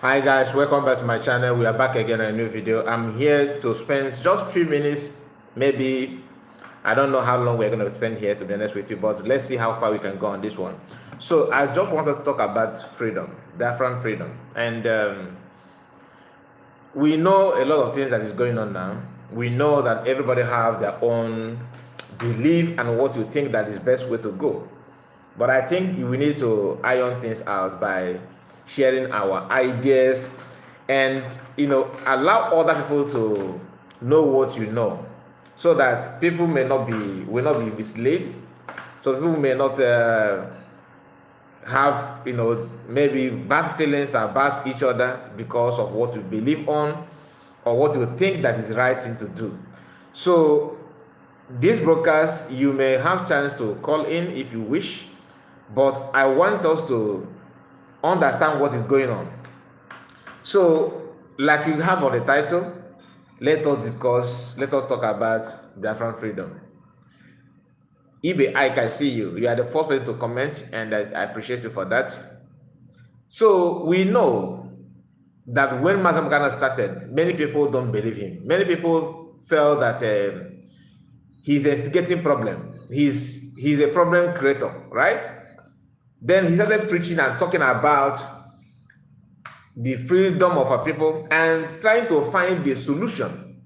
Hi guys, welcome back to my channel. We are back again on a new video. I'm here to spend just a few minutes, maybe I don't know how long we're going to spend here, to be honest with you, but let's see how far we can go on this one. So I just want us to talk about freedom, Biafran freedom. And we know a lot of things that is going on now. We know that everybody have their own belief and what you think that is best way to go. But I think we need to iron things out by sharing our ideas and allow other people to know what you know, so that people will not be misled, so people may not have maybe bad feelings about each other because of what you believe on or what you think that is the right thing to do. So this broadcast, you may have chance to call in if you wish, but I want us to understand what is going on. So, like you have on the title, let us talk about Biafran freedom. Ibe, I can see you. You are the first person to comment, and I appreciate you for that. So, we know that when Mazam Ghana started, many people don't believe him. Many people felt that he's a instigating problem. He's a problem creator, right? Then he started preaching and talking about the freedom of our people and trying to find the solution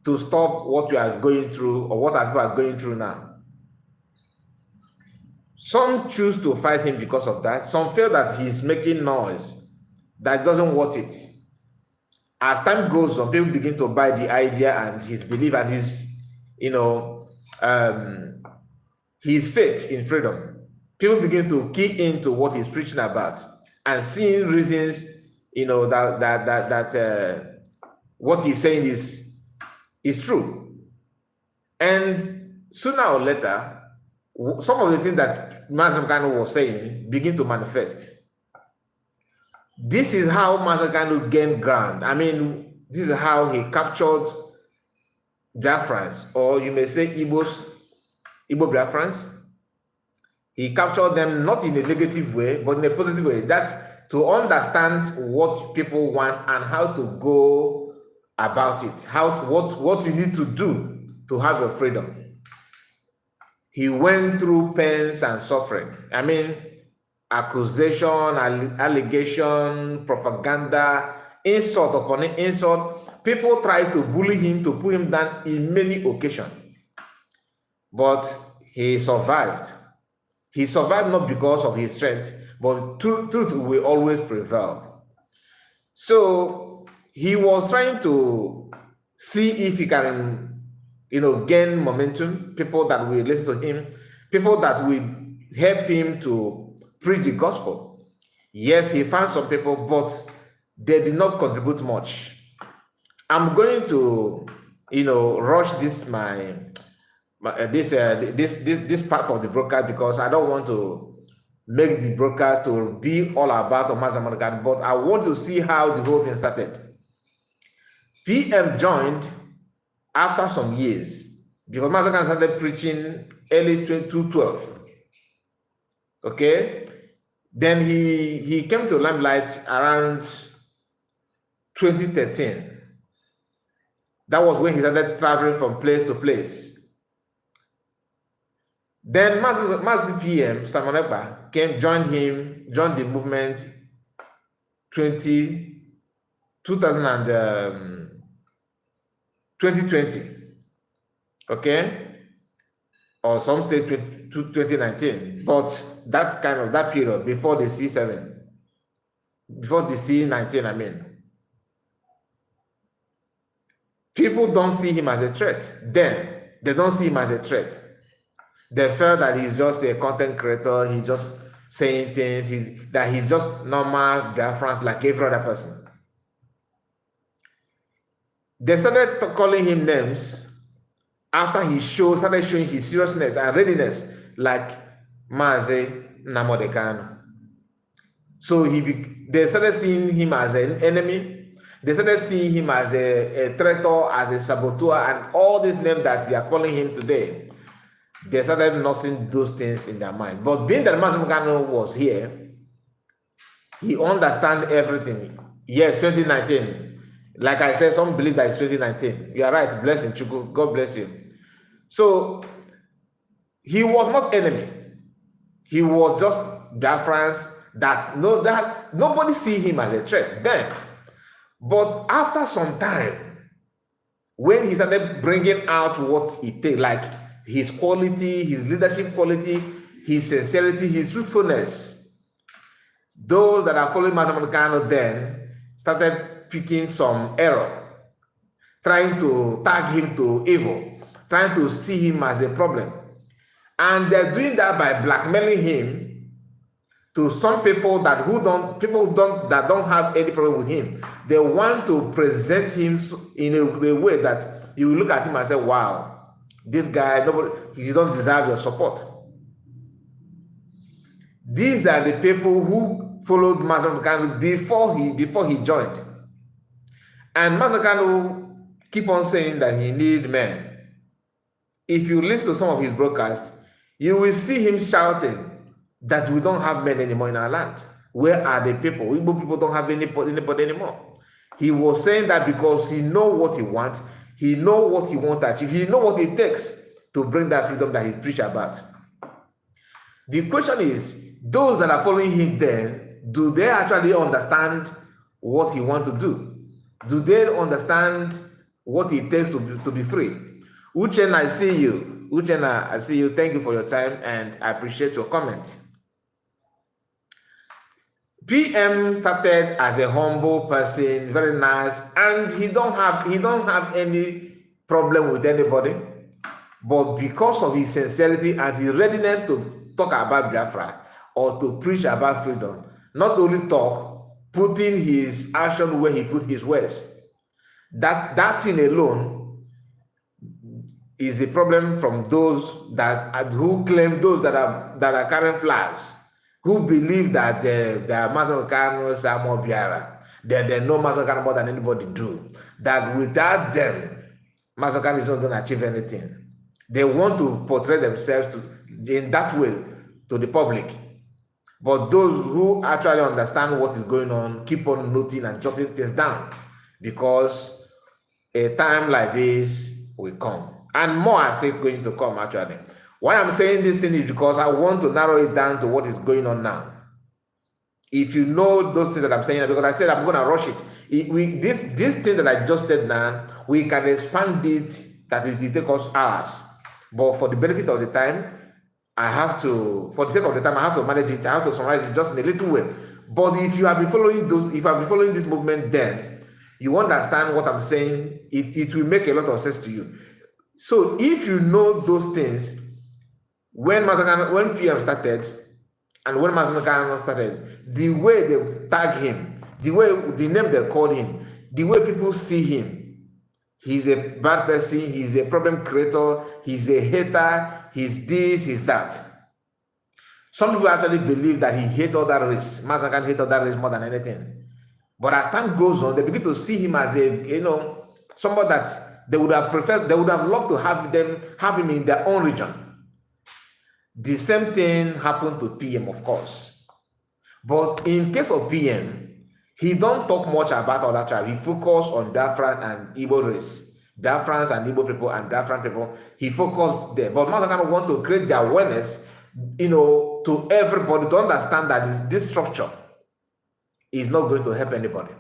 to stop what we are going through or what our people are going through now. Some choose to fight him because of that. Some feel that he's making noise that doesn't worth it. As time goes on, people begin to buy the idea and his belief and his faith in freedom. People begin to key into what he's preaching about and seeing reasons, that what he's saying is true. And sooner or later, some of the things that Master Kanu was saying begin to manifest. This is how Master Kanu gained ground. I mean, this is how he captured Biafrans, or you may say Igbo Biafrans. He captured them not in a negative way, but in a positive way. That's to understand what people want and how to go about it. What you need to do to have your freedom. He went through pains and suffering. I mean, accusation, allegation, propaganda, insult upon insult. People tried to bully him, to put him down in many occasions. But he survived. He survived not because of his strength, but truth will always prevail. So he was trying to see if he can, gain momentum, people that will listen to him, people that will help him to preach the gospel. Yes, he found some people, but they did not contribute much. I'm going to, rush this this part of the broadcast because I don't want to make the broadcast to be all about Master Morgan, but I want to see how the whole thing started. PM joined after some years because Master Morgan started preaching early 2012. Okay, then he came to limelight around 2013. That was when he started traveling from place to place. Then Master PM Samonekba joined the movement 2020, okay, or some say 2019, but that's kind of that period before the C7, before the C19. I mean, people don't see him as a threat. Then they don't see him as a threat. They felt that he's just a content creator, he's just saying things, that he's just normal Biafrans like every other person. They started calling him names after he started showing his seriousness and readiness, like Maze Namodekano. So they started seeing him as an enemy. They started seeing him as a traitor, as a saboteur, and all these names that they are calling him today. They started noticing those things in their mind. But being that Master Morgan was here, He understands everything. Yes, 2019. Like I said, some believe that it's 2019. You are right. Blessing, Chuku. God bless you. So he was not enemy. He was just Biafrans that nobody see him as a threat then. But after some time, when he started bringing out what it takes, like his quality, his leadership quality, his sincerity, his truthfulness, those that are following Master Kano then started picking some error, trying to tag him to evil, trying to see him as a problem. And they're doing that by blackmailing him to some people that don't have any problem with him. They want to present him in a way that you look at him and say, wow, this guy, he don't deserve your support. These are the people who followed Master Kano before he joined. And Master Kano keep on saying that he need men. If you listen to some of his broadcasts, you will see him shouting that we don't have men anymore in our land. Where are the people? Igbo people don't have anybody anymore. He was saying that because he know what he wants, he know what he wants to achieve, he know what it takes to bring that freedom that he preached about. The question is, those that are following him then, do they actually understand what he wants to do? Do they understand what it takes to be free? Uchen, I see you. Uchenna, I see you. Thank you for your time, and I appreciate your comment. PM started as a humble person, very nice, and he don't have any problem with anybody. But because of his sincerity and his readiness to talk about Biafra or to preach about freedom, not only talk, putting his action where he put his words. That thing alone is a problem from those who claim those that are carrying flags, who believe that their Master Kanos are more Biafra, they know Master Kano more than anybody do. That without them, Master Kano is not going to achieve anything. They want to portray themselves in that way to the public. But those who actually understand what is going on keep on noting and jotting things down, because a time like this will come. And more are still going to come, actually. Why I'm saying this thing is because I want to narrow it down to what is going on now. If you know those things that I'm saying, because I said I'm going to rush it. This thing that I just said now, we can expand it, that it will take us hours. But for the benefit of the time, for the sake of the time, I have to manage it. I have to summarize it just in a little way. But if you have been following this movement, then you understand what I'm saying. It will make a lot of sense to you. So if you know those things, when PM started and when Master Kano started, the way they tag him, the name they called him, the way people see him, he's a bad person, he's a problem creator, he's a hater, he's this, he's that. Some people actually believe that he hates other race. Master Kano hates other race more than anything. But as time goes on, they begin to see him as somebody that they would have loved to have him in their own region. The same thing happened to PM, of course. But in case of PM, he don't talk much about other tribes. He focused on Biafran and Igbo race. Biafrans and Igbo people and Biafran people, he focused there. But Master Kano want to create the awareness, to everybody to understand that this structure is not going to help anybody.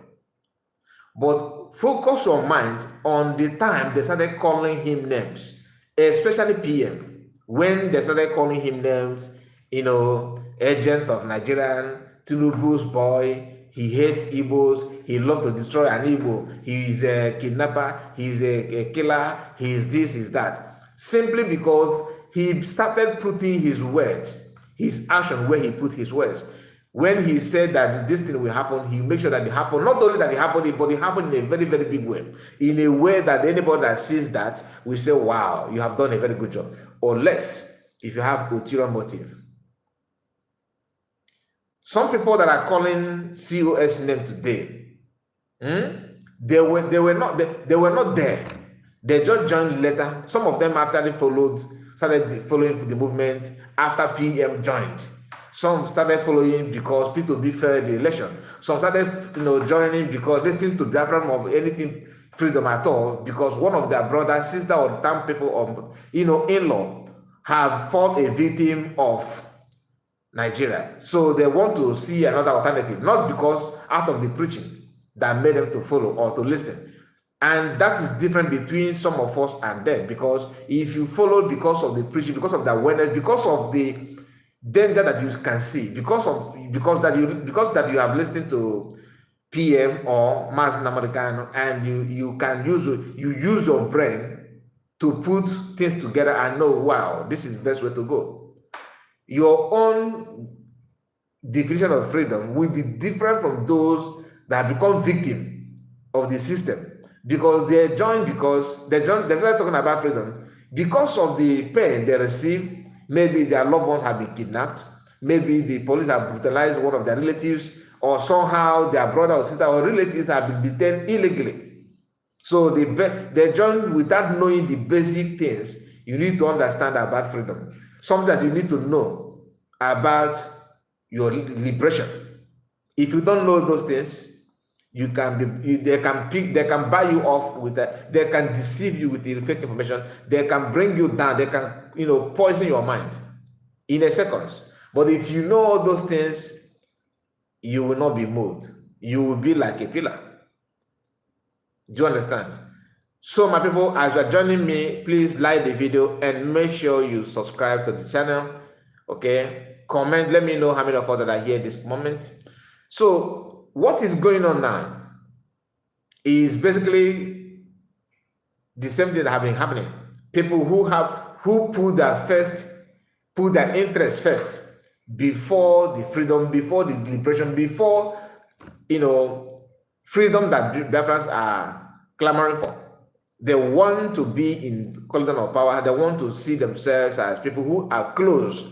But focus your mind on the time they started calling him names, especially PM. When they started calling him names, agent of Nigerian, Tinubu's boy, he hates Igbos, he loves to destroy an Igbo, he's a kidnapper, he's a killer, he's this, he's that. Simply because he started putting his words, his action where he put his words. When he said that this thing will happen, he make sure that it happen. Not only that it happened, but it happened in a very, very big way. In a way that anybody that sees that will say, wow, you have done a very good job. Unless if you have ulterior motive. Some people that are calling COS name today, they were not there. They just joined later. Some of them after they started following the movement after PM joined. Some started following because P2B failed the election. Some started, joining because listening to Biafra of anything freedom at all, because one of their brothers, sister, or town people, or in-law, have fallen a victim of Nigeria. So they want to see another alternative, not because out of the preaching that made them to follow or to listen. And that is different between some of us and them, because if you follow because of the preaching, because of the awareness, because of the danger that you can see, because that you have listened to PM or Mas Americano, and you use your brain to put things together and know, wow, this is the best way to go. Your own definition of freedom will be different from those that become victim of the system, because they started talking about freedom because of the pain they receive. Maybe their loved ones have been kidnapped, maybe the police have brutalized one of their relatives, or somehow their brother or sister or relatives have been detained illegally. So they join without knowing the basic things you need to understand about freedom, something that you need to know about your liberation. If you don't know those things, they can buy you off with that. They can deceive you with the fake information. They can bring you down. They can, poison your mind in a second. But if you know all those things, you will not be moved. You will be like a pillar. Do you understand? So my people, as you are joining me, please like the video and make sure you subscribe to the channel. Okay? Comment. Let me know how many of us that are here at this moment. So what is going on now is basically the same thing that have been happening. People who put their interest first before the freedom, before the liberation, before freedom that Biafrans are clamoring for. They want to be in cauldron of power. They want to see themselves as people who are close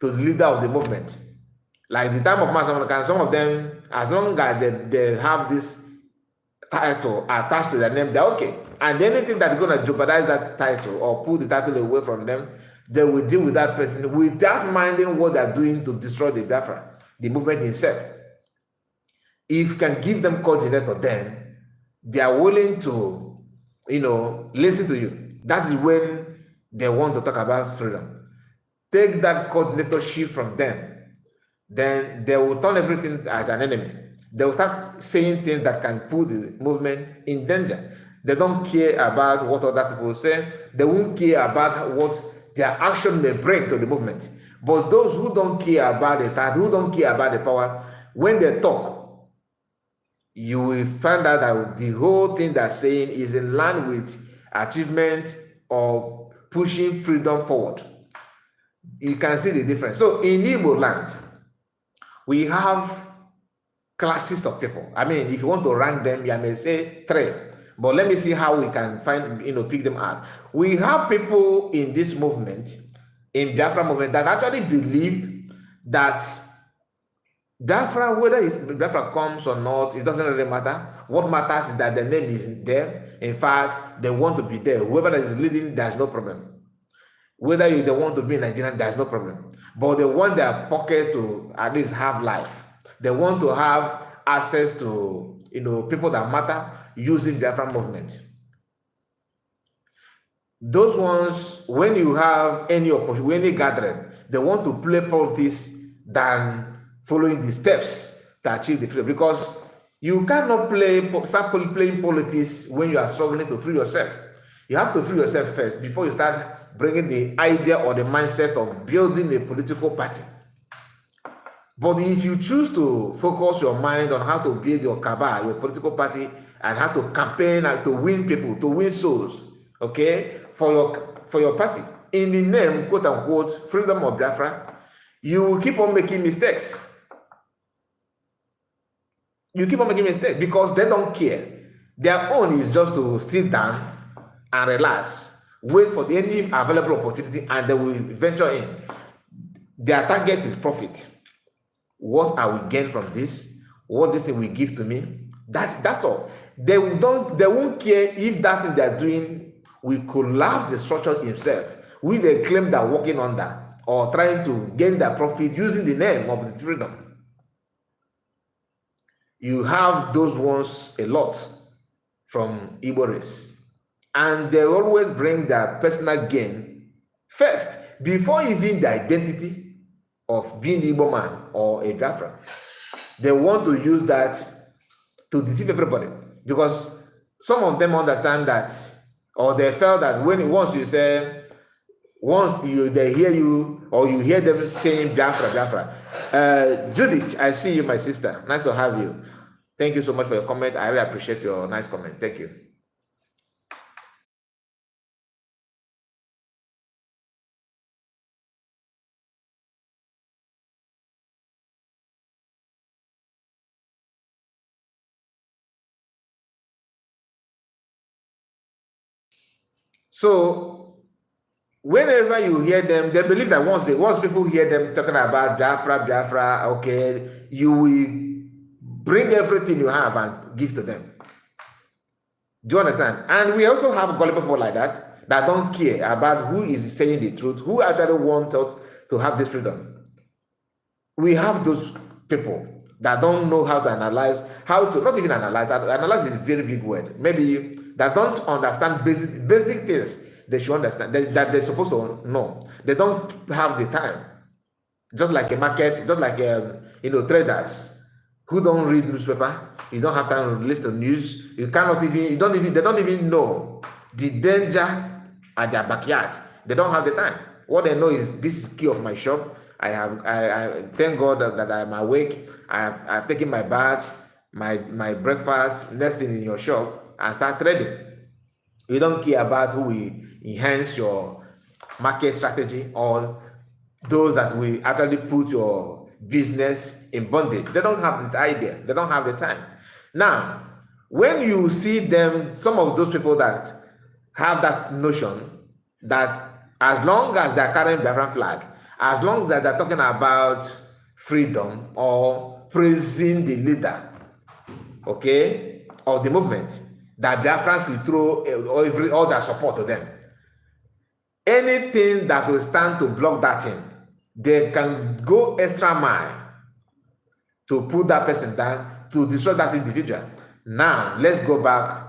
to the leader of the movement. Like the time of Mas American, some of them, as long as they have this title attached to their name, they're okay. And anything that's going to jeopardize that title or pull the title away from them, they will deal with that person without minding what they're doing to destroy the Biafra, the movement itself. If you can give them coordinator, then they are willing to, listen to you. That is when they want to talk about freedom. Take that coordinatorship from them. Then they will turn everything as an enemy. They will start saying things that can put the movement in danger. They don't care about what other people say. They won't care about what their action may bring to the movement. But those who don't care about the title, who don't care about the power, when they talk, you will find out that the whole thing they're saying is in line with achievement or pushing freedom forward. You can see the difference. So in Igbo land, we have classes of people. I mean, if you want to rank them, you may say 3. But let me see how we can pick them out. We have people in this movement, in Biafra movement, that actually believed that Biafra, whether Biafra comes or not, it doesn't really matter. What matters is that the name is there. In fact, they want to be there. Whoever is leading, there's no problem. Whether they want to be Nigerian, there's no problem. But they want their pocket to at least have life. They want to have access to people that matter using the Biafra movement. Those ones, when you have any opportunity, any gathering, they want to play politics than following the steps to achieve the freedom. Because you cannot start playing politics when you are struggling to free yourself. You have to free yourself first before you start bringing the idea or the mindset of building a political party. But if you choose to focus your mind on how to build your cabal, your political party, and how to campaign and to win people, to win souls, okay, for your party, in the name, quote unquote, freedom of Biafra, you will keep on making mistakes. You keep on making mistakes because they don't care. Their own is just to sit down and relax, wait for any available opportunity, and they will venture in. Their target is profit. What are we gain from this? What this thing will give to me? That's all. They won't care if that thing they're doing will collapse the structure itself, which they claim they're working under. or trying to gain their profit using the name of the freedom. You have those ones a lot from Igbo race. And they always bring their personal gain first, before even the identity of being Igbo man or a Biafra. They want to use that to deceive everybody, because some of them understand that, or they felt that once they hear you, or you hear them saying Biafra, Biafra. Judith, I see you, my sister. Nice to have you. Thank you so much for your comment. I really appreciate your nice comment. Thank you. So whenever you hear them, they believe that once people hear them talking about Biafra, okay, you will bring everything you have and give to them. Do you understand? And we also have gullible people like that don't care about who is saying the truth, who actually want us to have this freedom. We have those people that don't know how to analyze, not even analyze. Analyze is a very big word. Maybe that don't understand basic things they should understand, that they're supposed to know. They don't have the time. Just like a market, just like traders who don't read newspaper. You don't have time to listen to news. They don't even know the danger at their backyard. They don't have the time. What they know is, this is key of my shop. I thank God that I'm awake. I've taken my bath, my breakfast, next thing in your shop, and start trading. You don't care about who will enhance your market strategy, or those that will actually put your business in bondage. They don't have the idea. They don't have the time. Now, when you see them, some of those people that have that notion that as long as they're carrying the Biafran flag, as long as they're talking about freedom or praising the leader, okay, of the movement, that Biafrans will throw all their support to them. Anything that will stand to block that thing, they can go extra mile to put that person down, to destroy that individual. Now, let's go back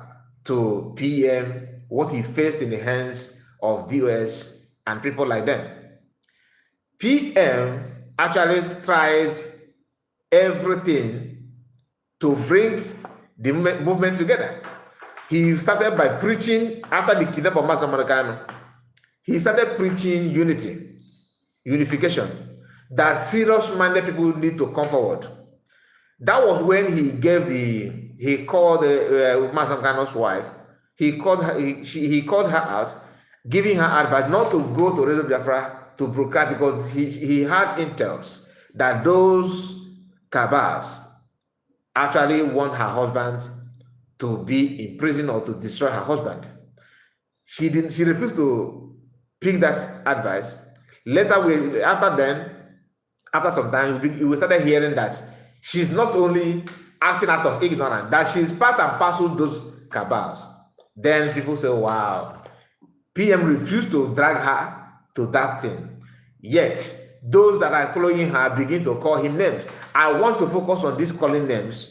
to PM, what he faced in the hands of DOS and people like them. PM actually tried everything to bring the movement together. He started by preaching, after the kidnapping of Master Monicano, he started preaching unification, that serious-minded people need to come forward. That was when he called Master Monicano's wife. He called her out, giving her advice not to go to Radio Biafra to broadcast, because he had intels that those cabals actually want her husband to be in prison or to destroy her husband. She refused to pick that advice. Later, after some time, we started hearing that she's not only acting out of ignorance, that she's part and parcel of those cabals. Then people say, wow, PM refused to drag her to that thing. Yet, those that are following her begin to call him names. I want to focus on these calling names,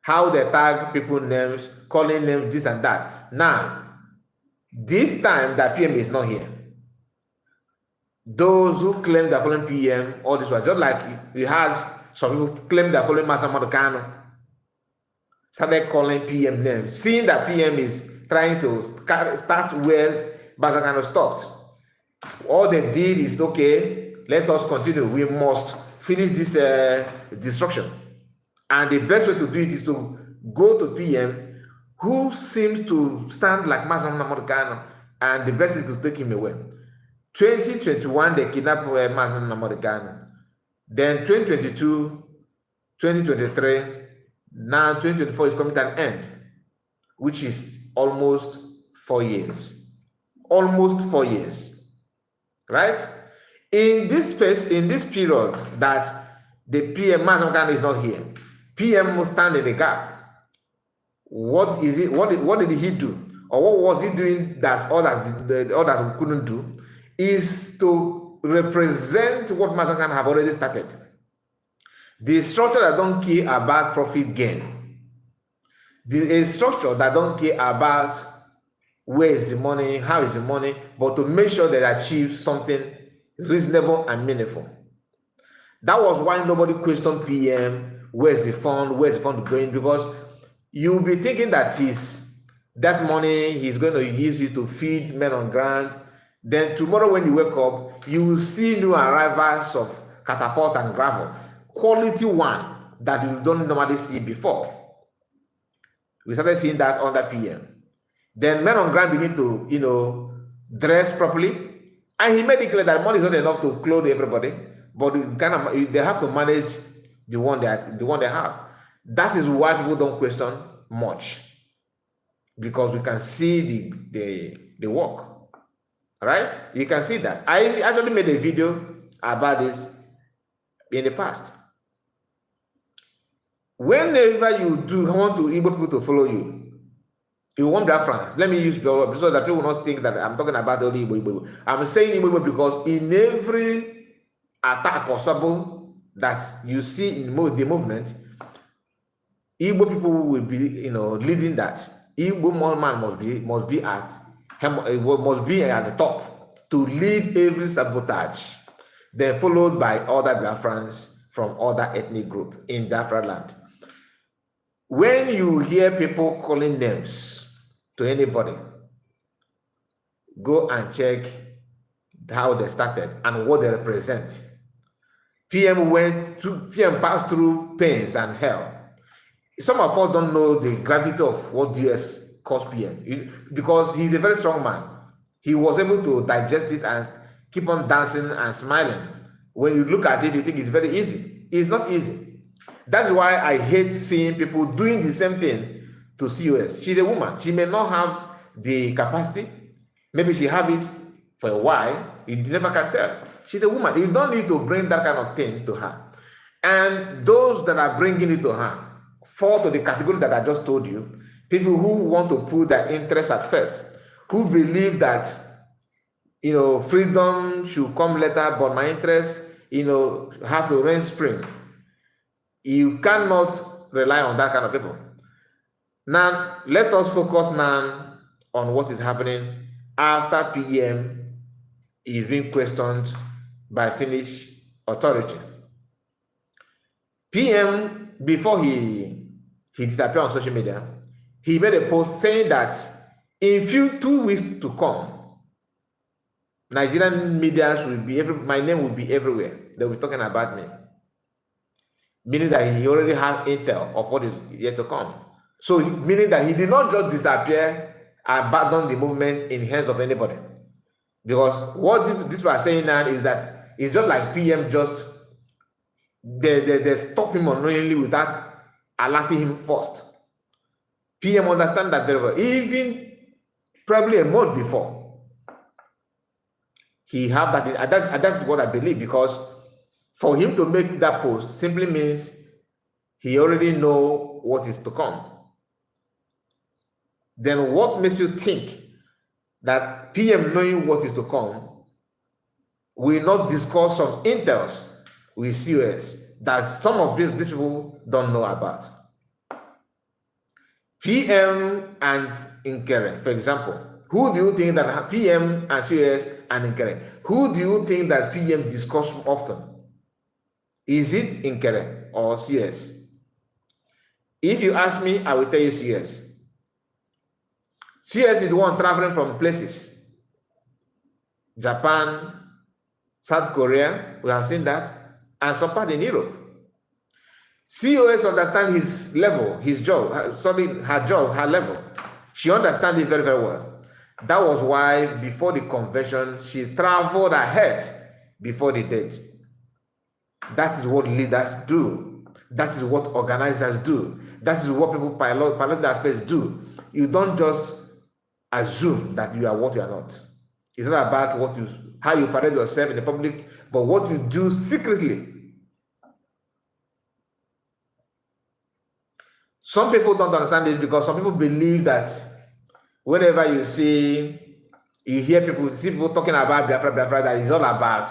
how they tag people names, calling names, this and that. Now, this time that PM is not here, those who claim they're following PM, all this was just like we had some people claim they're following Master Monicano, started calling PM names, seeing that PM is trying to start where Master Monicano stopped. All they did is, okay, let us continue. We must finish this destruction. And the best way to do it is to go to PM, who seems to stand like Master Monicano, and the best is to take him away. 2021, they kidnapped Master Monicano. Then 2022, 2023, now 2024 is coming to an end, which is almost 4 years. Almost 4 years. Right? In this period that the PM, Master Monicano, is not here, PM must stand in the gap. What is it? What did he do? Or what was he doing that others couldn't do? Is to represent what Masakan have already started. The structure that don't care about profit gain. A structure that don't care about where is the money, how is the money, but to make sure they achieve something reasonable and meaningful. That was why nobody questioned PM, where's the fund going, because you'll be thinking that that money he's going to use you to feed men on ground. Then tomorrow when you wake up, you will see new arrivals of catapult and gravel, quality one that you don't normally see before. We started seeing that under PM. Then men on ground begin to, dress properly. And he made it clear that money is not enough to clothe everybody, but they have to manage the one they have. That is why people don't question much, because we can see the work. All right, you can see that. I actually made a video about this in the past. Whenever you want to Igbo people to follow you, you want Biafrans. Let me use Biafra so that people will not think that I'm talking about only Igbo. I'm saying Igbo because in every attack or trouble that you see in the movement, Igbo people will be, leading that. Igbo man must be at the top to lead every sabotage, then followed by other Biafrans from other ethnic group in Biafra land. When you hear people calling names to anybody, go and check how they started and what they represent. PM passed through pains and hell. Some of us don't know the gravity of what US caused PM, because he's a very strong man. He was able to digest it and keep on dancing and smiling. When you look at it, you think it's very easy. It's not easy. That's why I hate seeing people doing the same thing to COS. She's a woman. She may not have the capacity. Maybe she has it for a while. You never can tell. She's a woman. You don't need to bring that kind of thing to her. And those that are bringing it to her fall to the category that I just told you. People who want to put their interests at first, who believe that, freedom should come later, but my interests, have to reign supreme. You cannot rely on that kind of people. Now, let us focus now on what is happening after PM is being questioned by Finnish authority. PM, before he disappeared on social media, he made a post saying that in 2 weeks to come, Nigerian media my name will be everywhere. They'll be talking about me. Meaning that he already had intel of what is yet to come. So, meaning that he did not just disappear and abandon the movement in the hands of anybody. Because what this was saying now is that it's just like PM they stop him unknowingly without alerting him first. PM understand that very well. Even probably a month before, he have that. And that's what I believe, because for him to make that post simply means he already know what is to come. Then what makes you think that PM, knowing what is to come, will not discuss some intels with COS that some of these people don't know about? PM and in-Ekere, for example, who do you think that PM and COS and in-Ekere, who do you think that PM discuss often? Is it in-Ekere or CS? If you ask me, I will tell you CS. CS is the one traveling from places. Japan, South Korea, we have seen that, and some part in Europe. COS understands his level, her level. She understands it very, very well. That was why before the convention, she traveled ahead before the date. That is what leaders do. That is what organizers do. That is what people pilot their affairs do. You don't just assume that you are what you are not. It's not about how you parade yourself in the public, but what you do secretly. Some people don't understand this because some people believe that whenever you hear people talking about Biafra, that is all about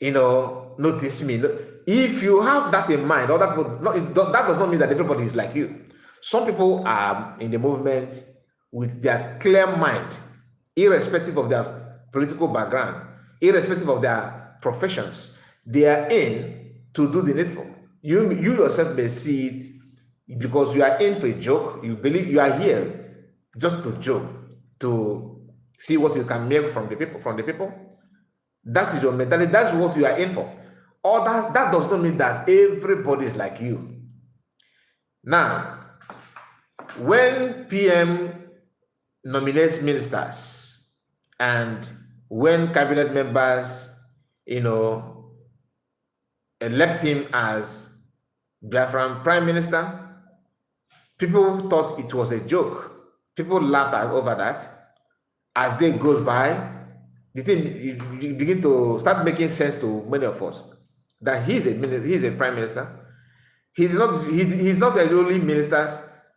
notice me. If you have that in mind, other people, that does not mean that everybody is like you. Some people are in the movement with their clear mind, irrespective of their political background, irrespective of their professions. They are in to do the needful. You yourself may see it because you are in for a joke. You believe you are here just to joke, to see what you can make from the people. That is your mentality. That's what you are in for. Or that does not mean that everybody is like you. Now, when PM nominates ministers and when cabinet members, elect him as Biafran prime minister, people thought it was a joke. People laughed over that. As day goes by, the thing begin to start making sense to many of us that he's a prime minister. He's not the only minister,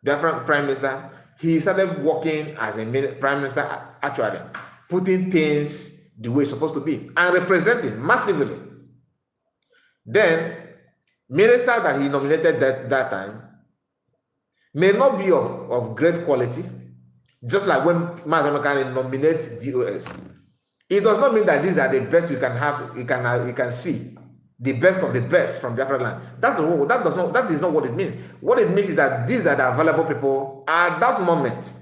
Biafran prime minister. He started working as a prime minister, actually putting things the way it's supposed to be and representing massively. Then minister that he nominated that time may not be of great quality, just like when Mazamakani nominates DOS. It does not mean that these are the best we can have. We can see the best of the best from Biafra land. That is not what it means. What it means is that these are the available people at that moment.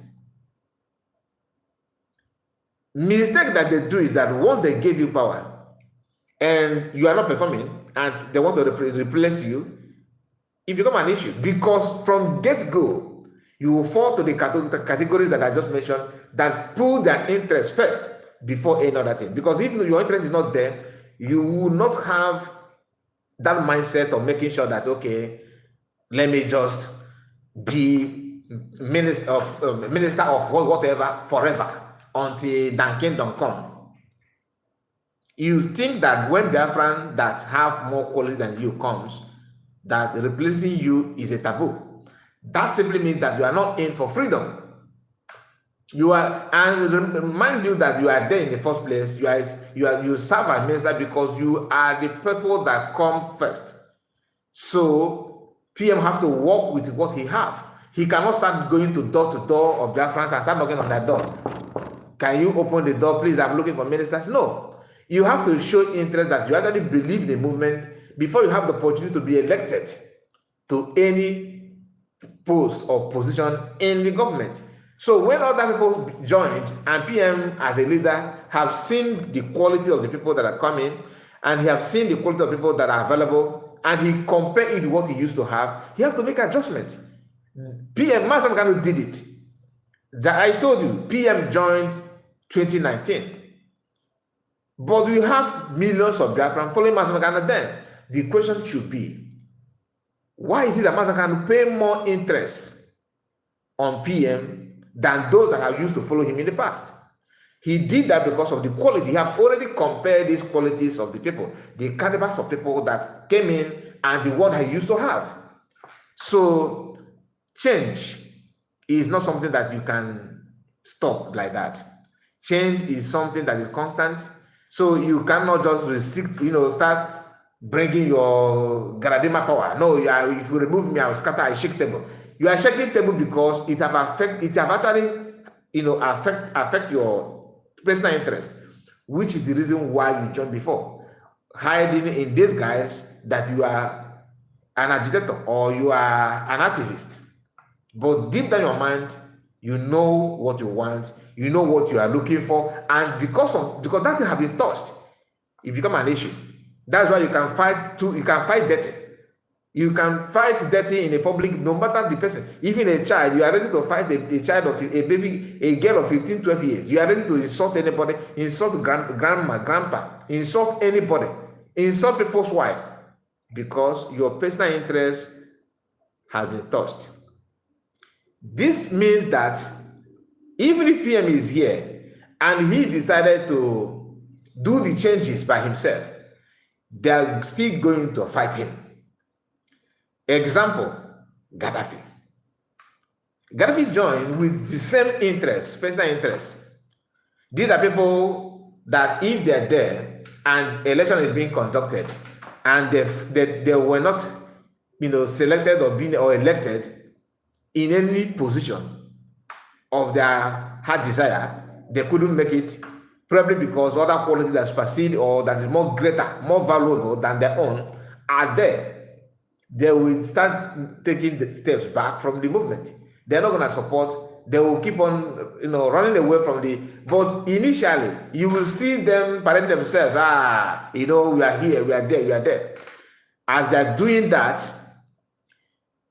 Mistake that they do is that once they give you power and you are not performing and they want to replace you, it becomes an issue because from get-go you will fall to the categories that I just mentioned that put their interest first before any other thing. Because if your interest is not there, you will not have that mindset of making sure that, okay, let me just be minister of whatever forever until the kingdom come. You think that when Biafran that have more quality than you comes, that replacing you is a taboo. That simply means that you are not in for freedom. You are, and remind you that you are there in the first place. You serve as minister because you are the people that come first. So PM have to work with what he have. He cannot start going to door of Biafrans and start knocking on that door. Can you open the door, please? I'm looking for ministers. No. You have to show interest that you actually believe the movement before you have the opportunity to be elected to any post or position in the government. So when other people joined and PM as a leader have seen the quality of the people that are coming and he have seen the quality of people that are available and he compare it with what he used to have, he has to make adjustments. PM Masamkanu did it. I told you, PM joined 2019. But we have millions of Biafran following Masamkanu then. The question should be, why is it that Masamkanu pay more interest on PM than those that are used to follow him in the past? He did that because of the quality. He have already compared these qualities of the people, the calibers of people that came in and the one he used to have. So change is not something that you can stop like that. Change is something that is constant. So you cannot just start bringing your Garadima power. No, if you remove me, I will scatter, I shake table. You are shaking table because it have actually, affect your personal interest, which is the reason why you joined before. Hiding in disguise that you are an agitator or you are an activist. But deep down your mind, you know what you want, you know what you are looking for, and because that thing have been tossed, it become an issue. That's why you can fight dirty. You can fight dirty in a public, no matter the person. Even a child, you are ready to fight a child of a baby, a girl of 15, 12 years. You are ready to insult anybody, insult grandma, grandpa, insult anybody, insult people's wife, because your personal interest has been touched. This means that even if PM is here and he decided to do the changes by himself, they are still going to fight him. Example, Gaddafi. Gaddafi joined with the same interest, personal interest. These are people that if they're there and election is being conducted, and they were not, selected or elected in any position of their heart desire, they couldn't make it, probably because other qualities that supersede or that is more greater, more valuable than their own are there. They will start taking the steps back from the movement. They're not going to support. They will keep on, running away from the. But initially, you will see them parading themselves. We are here, we are there, we are there. As they're doing that,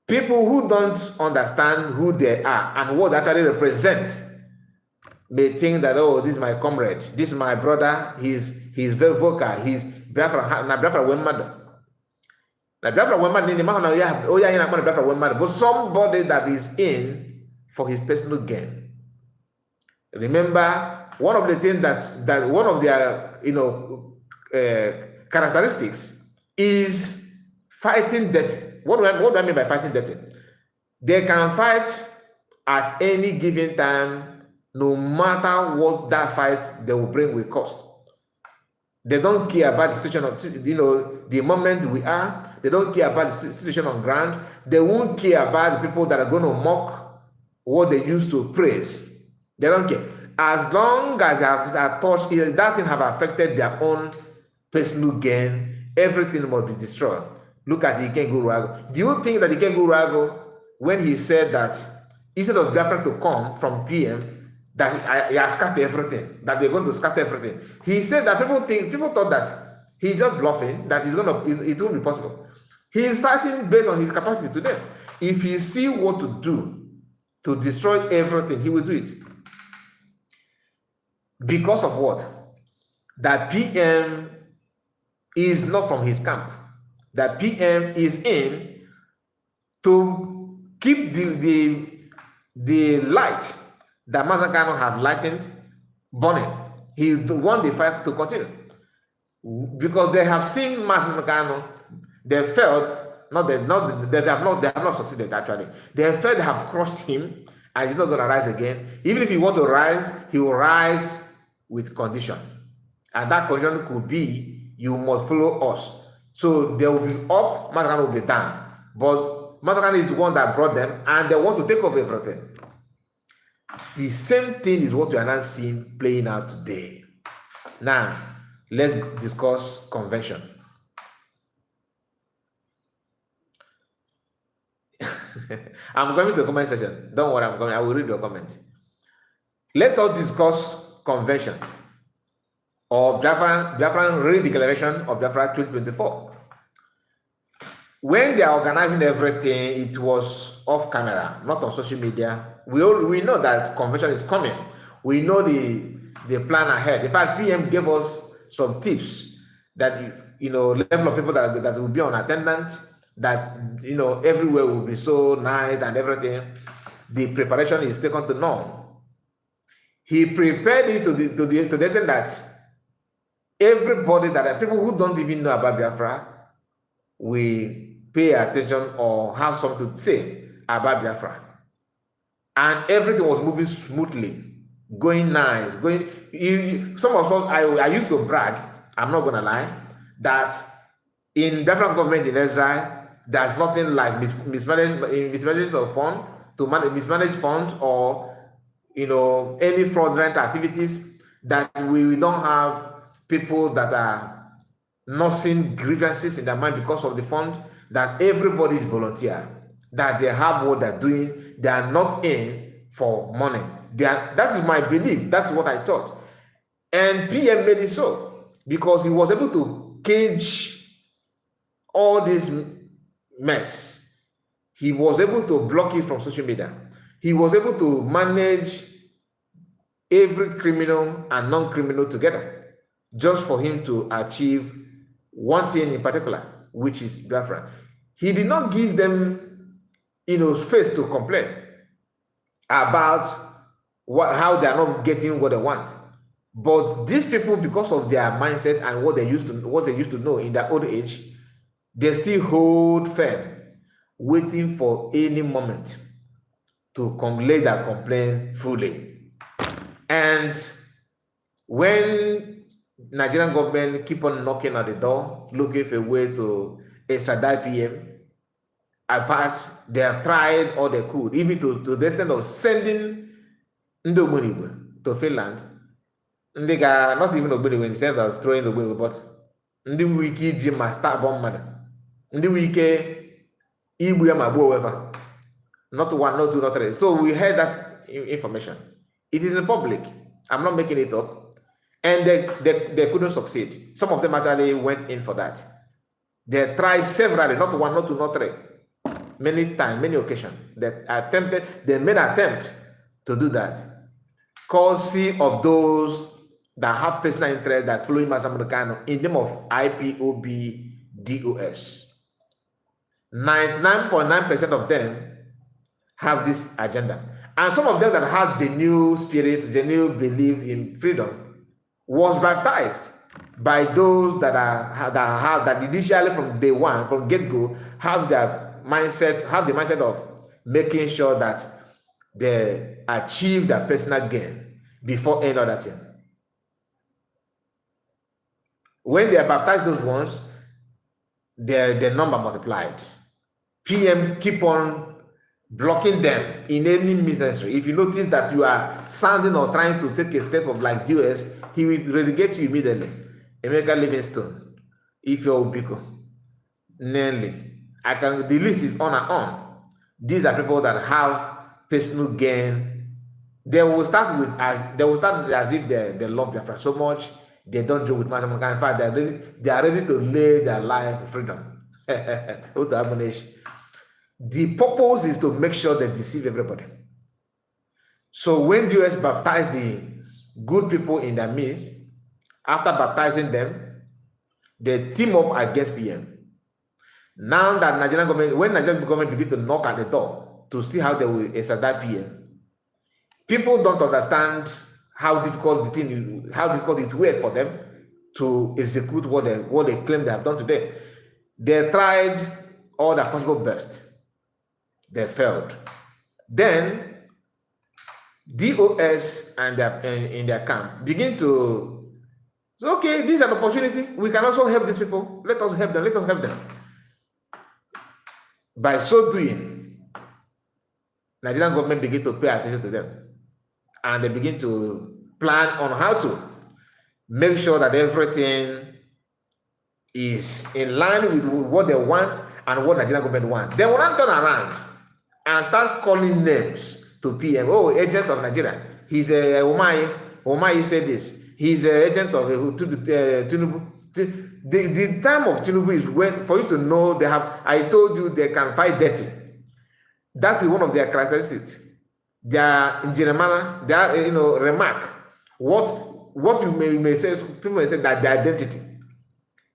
people who don't understand who they are and what they actually represent may think that, oh, this is my comrade, this is my brother, he's very vocal, he's Biafra Wemado. Biafra Wemado, but somebody that is in for his personal gain. Remember, one of the things that one of their characteristics is fighting dirty. What do I mean by fighting dirty? They can fight at any given time, no matter what that fight they will bring will cost. They don't care about the situation of, the moment we are. They don't care about the situation on ground. They won't care about the people that are going to mock what they used to praise. They don't care. As long as that thing have affected their own personal gain, everything must be destroyed. Look at the Ikengu Ruago. Do you think that Ikengu Ruago, when he said that instead of Biafra to come from PM, that he has scattered everything, that we're going to scatter everything, he said that people thought that he's just bluffing, that it won't be possible. He is fighting based on his capacity today. If he see what to do to destroy everything, he will do it. Because of what? That PM is not from his camp. That PM is in to keep the light that Mazakano have lightened burning. He want the fight to continue. Because they have seen Mazakano, they felt, they have not succeeded actually. They felt they have crossed him and he's not going to rise again. Even if he want to rise, he will rise with condition. And that condition could be, you must follow us. So they will be up, Mazakano will be down. But Mazakano is the one that brought them and they want to take over everything. The same thing is what we are now seeing playing out today. Now, let's discuss convention. I'm going to the comment section. Don't worry, I will read your comment. Let us discuss convention or Biafran Redeclaration of Biafra 2024. When they are organizing everything, it was off camera, not on social media. We know that convention is coming. We know the plan ahead. In fact, PM gave us some tips that level of people that will be on attendance, that everywhere will be so nice and everything. The preparation is taken to none. He prepared it to the extent that everybody, that people who don't even know about Biafra, will pay attention or have something to say about Biafra. And everything was moving smoothly, going nice, some of us, I used to brag, I'm not gonna lie, that in Biafran government in exile, there's nothing like mismanagement of fund, mismanaged funds, or any fraudulent activities, that we don't have people that are nursing grievances in their mind because of the fund, that everybody is volunteer, that they have what they're doing, they are not in for money. That is my belief, that's what I thought. And PM made it so, because he was able to cage all this mess. He was able to block it from social media. He was able to manage every criminal and non-criminal together, just for him to achieve one thing in particular, which is Biafra. He did not give them, space to complain about how they are not getting what they want. But these people, because of their mindset and what they used to know in their old age, they still hold firm, waiting for any moment to lay their complaint fully. And when Nigerian government keep on knocking at the door, looking for a way to extradite PM. In fact, they have tried all they could, even to the extent of sending ndị Ogbunigwe to Finland. Ndị ga not even Ogbunigwe in the sense of throwing Ogbunigwe, but ndị nwere ike iji ma start bomb mmadụ, ndị nwere ike igbu ya ma gbuo wefa. Not one, not two, not three. So we heard that information. It is in public. I'm not making it up. And they couldn't succeed. Some of them actually went in for that. They tried severally, not one, not two, not three. Many times, many occasions. They made an attempt to do that. Courtesy of those that have personal interest that follow Mazi Nnamdi Kanu in the name of IPOB DOS. 99.9% of them have this agenda. And some of them that have genuine spirit, genuine belief in freedom was baptized by those that initially from day one, from get-go, have the mindset of making sure that they achieve their personal gain before any other thing. When they baptized those ones, their number multiplied. PM keep on blocking them in any means necessary. If you notice that you are sounding or trying to take a step of like DOS, he will relegate you immediately. Emeka Livingstone, Ife Obiko, Nelly. The list is on and on. These are people that have personal gain. They will start as if they love Biafra so much. They don't joke with Mazi Nnamdi Kanu. In fact, they are ready to lay their life for freedom. The purpose is to make sure they deceive everybody. So when US baptized the good people in their midst, after baptizing them, they team up against PM. Now that when Nigerian government begin to knock at the door to see how they will extradite PM, people don't understand how difficult it was for them to execute what they claim they have done today. They tried all the possible best. They failed. Then DOS and in their camp begin to say, okay, this is an opportunity. We can also help these people. Let us help them. Let us help them. By so doing, Nigerian government begin to pay attention to them, and they begin to plan on how to make sure that everything is in line with what they want and what Nigerian government wants. They will not turn around and start calling names to PM. Oh, agent of Nigeria. He's a Umahi said this. He's an agent of Tinubu. The time of Tinubu is when, for you to know, I told you they can fight dirty. That is one of their characteristics. They are in Jeremiah, they are, remark. What you may say, people may say that their identity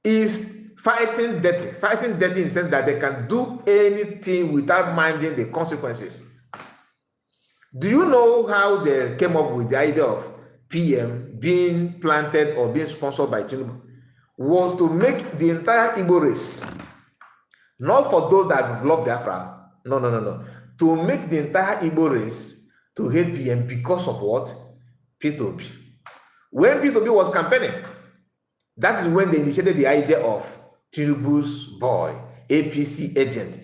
is fighting dirty in the sense that they can do anything without minding the consequences. Do you know how they came up with the idea of PM being planted or being sponsored by Tinubu? Was to make the entire Igbo race, not for those that love Biafra, no. To make the entire Igbo race to hate PM because of what? P2B. When P2B was campaigning, that is when they initiated the idea of Tinubu's boy, APC agent.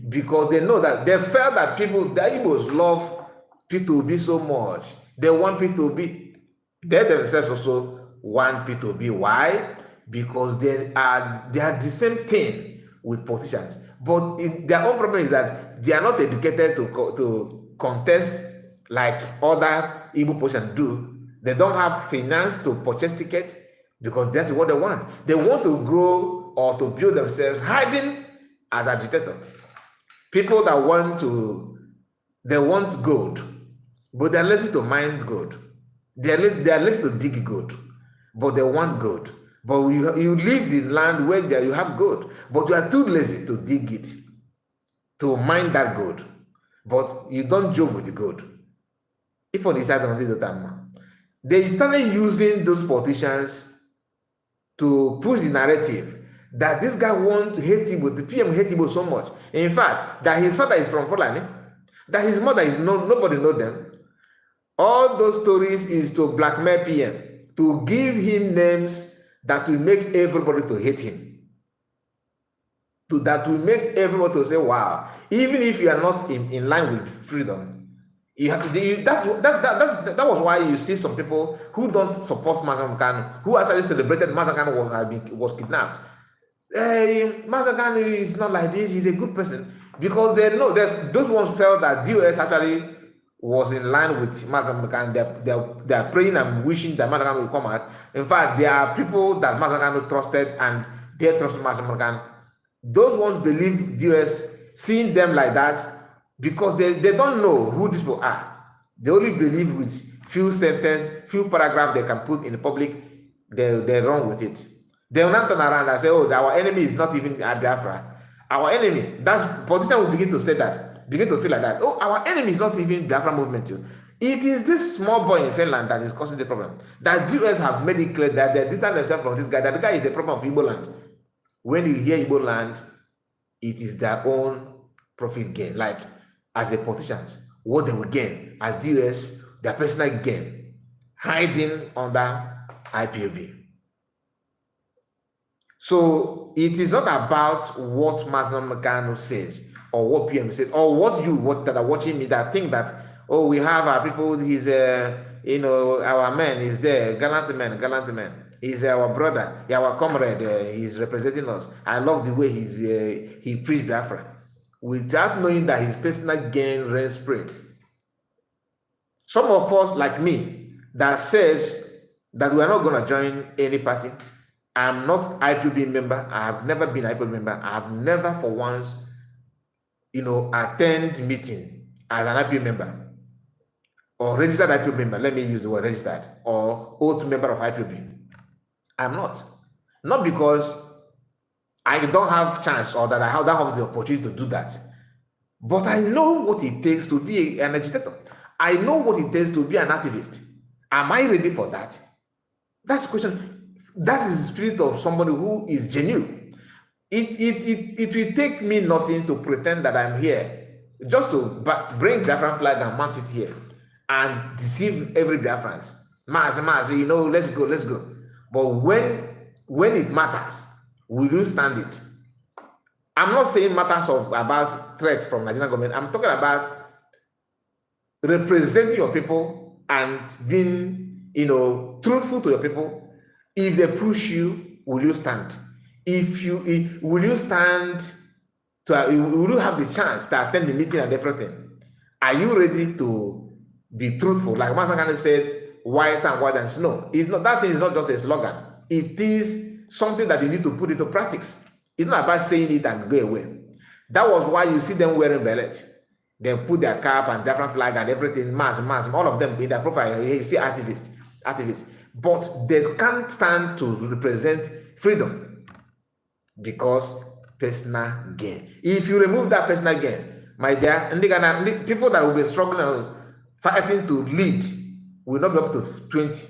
Because they know that they felt that the Igbos love P2B so much. They want P2B. They themselves also want P2B. Why? Because they are the same thing with politicians. But their own problem is that they are not educated to contest like other Igbo politicians do. They don't have finance to purchase tickets because that's what they want. They want to grow or to build themselves hiding as agitators. People that want gold, but they're lazy to mine gold. They're lazy to dig gold, but they want gold. But you live in land where you have gold, but you are too lazy to dig it, to mine that gold. But you don't joke with the gold. If on the side of the time, they started using those politicians to push the narrative that this guy wants to hate Igbo, the PM hate Igbo so much. In fact, that his father is from Fulani, that his mother is nobody know them. All those stories is to blackmail PM. to give him names that will make everybody to hate him. That will make everyone to say, wow, even if you are not in line with freedom, that was why you see some people who don't support Mazam Kanu, who actually celebrated Mazam Kanu was kidnapped. Mazam Kanu is not like this, he's a good person. Because they know that those ones felt that DOS actually was in line with Mazam Kanu. They are praying and wishing that Mazam Kanu will come out. In fact, there are people that Mazam Kanu trusted and they trust Mazam Kanu. Those ones believe DOS, seeing them like that, because they don't know who these people are. They only believe with few sentences, few paragraphs they can put in the public, they run with it. They will not turn around and say, oh, our enemy is not even Biafra. Our enemy, that's politicians will begin to say that, begin to feel like that. Oh, our enemy is not even Biafra movement too. It is this small boy in Finland that is causing the problem. That DOS have made it clear that they distance themselves from this guy, that the guy is a problem of Igbo land. When you hear Igbo land, it is their own profit gain. Like, as a politicians, what they will gain as DOS, their personal gain, hiding under IPOB. So it is not about what Mazam Kanu says or what PM says or what that are watching me that think that, oh, we have our people, he's our man is there, gallant man. He's our brother, our comrade, he's representing us. I love the way he preached Biafra, without knowing that his personal gain reigns supreme. Some of us, like me, that says that we are not going to join any party. I'm not IPOB member. I have never been IPOB member. I have never for once, attend meeting as an IPOB member or registered IPOB member. Let me use the word registered or oath member of IPOB. I'm not. Not because I don't have chance or that I don't have the opportunity to do that. But I know what it takes to be an agitator. I know what it takes to be an activist. Am I ready for that? That's the question. That is the spirit of somebody who is genuine. It will take me nothing to pretend that I'm here just to bring Biafran flag and mount it here and deceive every Biafrans. Let's go. But when it matters, will you stand it? I'm not saying matters about threats from Nigerian government. I'm talking about representing your people and being, truthful to your people. If they push you, will you stand? Will you stand will you have the chance to attend the meeting and everything? Are you ready to be truthful? Like Master Kanye said, white and snow. It's not, that thing is not just a slogan. It is something that you need to put into practice. It's not about saying it and go away. That was why you see them wearing beret. They put their cap and different flag and everything, mass, all of them in their profile. You see activists. But they can't stand to represent freedom because personal gain. If you remove that personal gain, my dear, people that will be struggling, fighting to lead, will not be up to 20.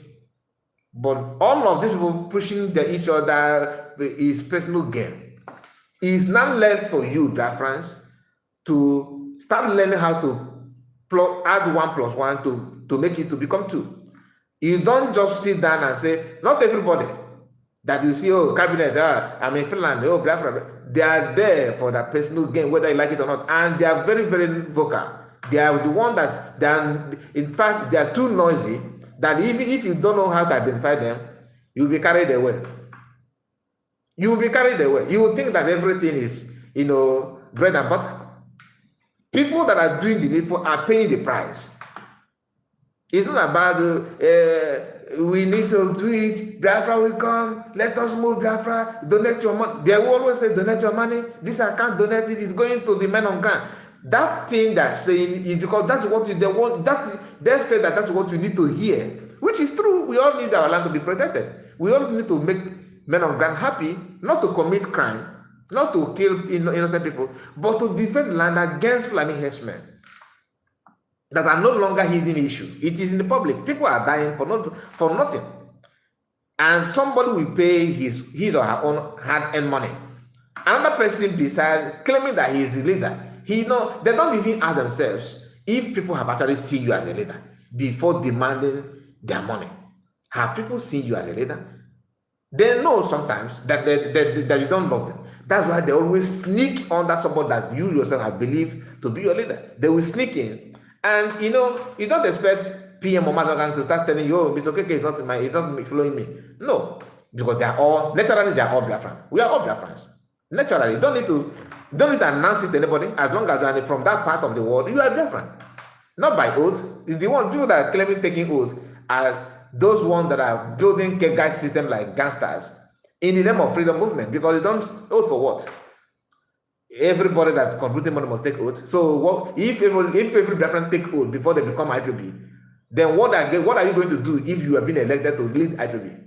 But all of these people pushing each other is personal gain. It's not left for you, Biafrans, to start learning how to add 1 + 1 to make it to become 2. You don't just sit down and say, not everybody that you see, oh, cabinet, I'm in Finland, oh, Biafra, they are there for that personal gain, whether you like it or not. And they are very, very vocal. They are the one that, in fact, they are too noisy that even if you don't know how to identify them, you'll be carried away. You will be carried away. You will think that everything is, bread and butter. People that are doing the needful are paying the price. It's not about, we need to do it, Biafra will come, let us move Biafra, donate your money. They will always say, donate your money. This account donated is going to the men on ground. That thing they're saying is because that's what they want. They feel that that's what we need to hear, which is true. We all need our land to be protected. We all need to make men on ground happy, not to commit crime, not to kill innocent people, but to defend land against Fulani herdsmen that are no longer hidden issue. It is in the public. People are dying for nothing, and somebody will pay his or her own hard-earned money. Another person besides claiming that he is the leader. They don't even ask themselves if people have actually seen you as a leader before demanding their money. Have people seen you as a leader? They know sometimes that you don't love them. That's why they always sneak under somebody that you yourself have believed to be your leader. They will sneak in, and you don't expect PM or Mazagan to start telling you, "Oh, Mr. Keke is not following me." No, because they are all Biafran. We are all Biafrans. Naturally, you don't need to announce it to anybody. As long as you are from that part of the world, you are Biafran. Not by oath. The people that are claiming taking oath are those ones that are building guide system like gangsters in the name of freedom movement, because you don't oath for what? Everybody that's contributing money must take oath. So if every Biafran take oath before they become IPOB, then what are you going to do if you have been elected to lead IPOB?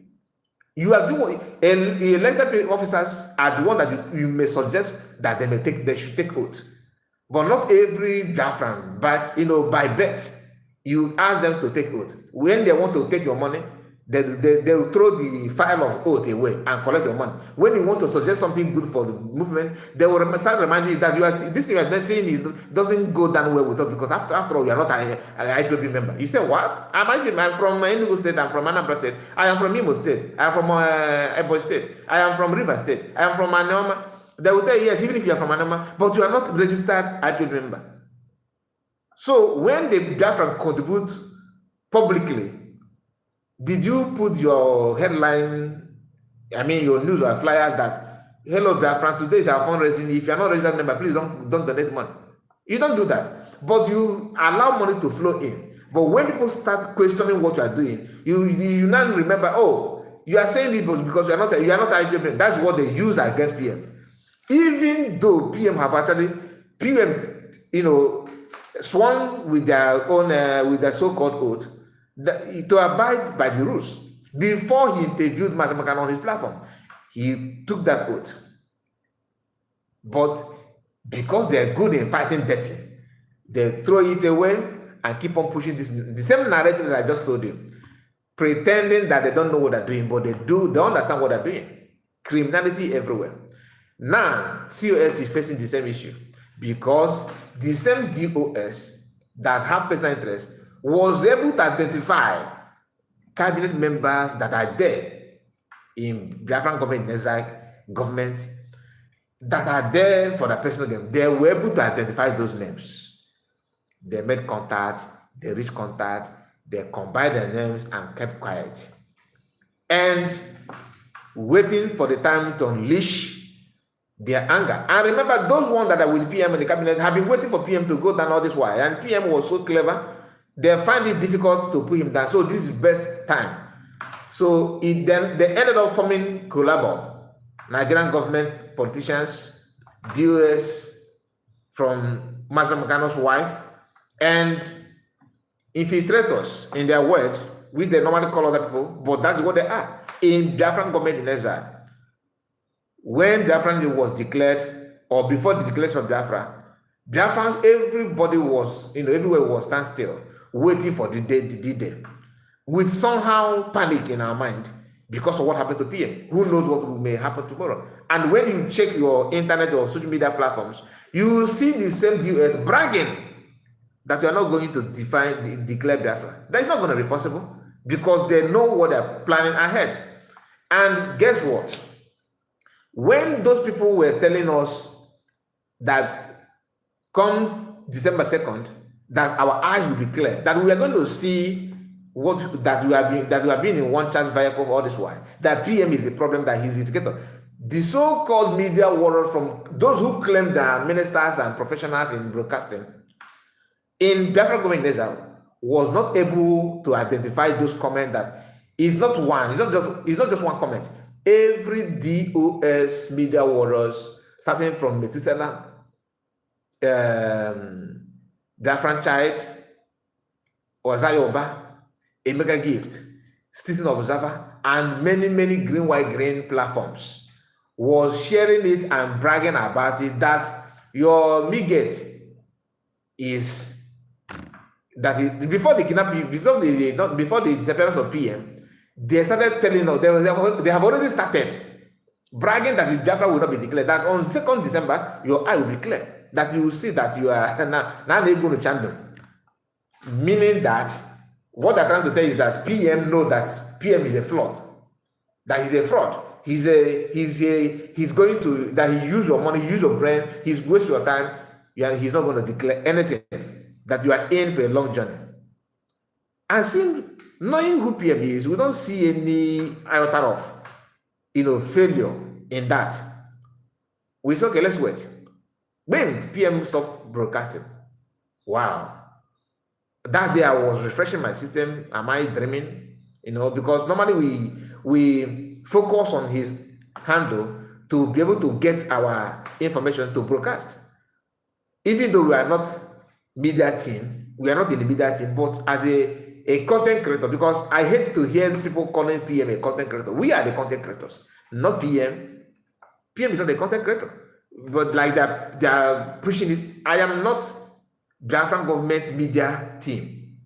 You are doing elected officers are the one that you may suggest that they should take oath, but not every Biafran. By bet, you ask them to take oath. When they want to take your money, they will throw the file of oath away and collect your money. When you want to suggest something good for the movement, they will start reminding you that this thing you are saying doesn't go down well with us, because after all, you are not an IPOB member. You say, what? I'm from Enugu State, I'm from Anambra State, I am from Imo State, I am from Ebonyi State, I am from River State, I am from Anoma. They will tell you, yes, even if you are from Anoma, but you are not registered IPOB member. So when the Biafran contribute publicly, did you put your headline, your news or flyers that, hello Biafran, today is our fundraising. If you're not a registered member, please don't donate money. You don't do that, but you allow money to flow in. But when people start questioning what you are doing, you now remember, oh, you are saying it because you are not IPM. That's what they use against PM. Even though PM, sworn with their own with their so-called oath to abide by the rules. Before he interviewed Mazamakano on his platform, he took that oath. But because they're good in fighting dirty, they throw it away and keep on pushing the same narrative that I just told you, pretending that they don't know what they're doing, but they understand what they're doing. Criminality everywhere. Now, COS is facing the same issue because the same DOS that have personal interest was able to identify cabinet members that are there in Biafran government, in-Exile government, that are there for the personal gain. They were able to identify those names. They made contact, they reached contact, they combined their names and kept quiet. And waiting for the time to unleash their anger. And remember, those ones that are with PM in the cabinet have been waiting for PM to go down all this while. And PM was so clever, they find it difficult to put him down. So this is best time. So they ended up forming Collabo, Nigerian government, politicians, DOS from Master Mokano's wife, and infiltrators in their word, which they normally call other people, but that's what they are in Biafran government in exile. When Biafran was declared, or before the declaration of Biafra, everybody was, everywhere was standstill, waiting for the day, with somehow panic in our mind because of what happened to PM. Who knows what may happen tomorrow? And when you check your internet or social media platforms, you will see the same DOS bragging that you are not going to declare Biafra. That is not going to be possible because they know what they're planning ahead. And guess what? When those people were telling us that come December 2nd, that our eyes will be clear, that we are going to see that we have been in one charge vehicle all this while, that PM is the problem, that he's the instigator. The so-called media warriors, from those who claim they are ministers and professionals in broadcasting, in Biafra government exile, was not able to identify those comments that it's not just one comment. Every DOS media warriors, starting from Methuselah, Biafran Child, Ozayoba, Emeka Gift, Citizen Observer, and many green, white, green platforms was sharing it and bragging about it, that your Migate is that before the kidnapping, before the disappearance of PM, they started telling us, they have already started bragging that the Biafra will not be declared, that on 2nd December, your eye will be clear, that you will see that you are now able to chant them. Meaning that What they're trying to tell you is that PM know that PM is a fraud. That he's a fraud. He's going to, that he use your money, use your brain, he's waste your time. He's not going to declare anything, that you are in for a long journey. And seeing, knowing who PM is, we don't see any iota of, failure in that. We say, okay, let's wait. When PM stopped broadcasting, wow. That day I was refreshing my system. Am I dreaming? Because normally we focus on his handle to be able to get our information to broadcast. Even though we are not media team, we are not in the media team, but as a content creator, because I hate to hear people calling PM a content creator. We are the content creators, not PM. PM is not a content creator, but like they are pushing it. I am not Biafran government media team.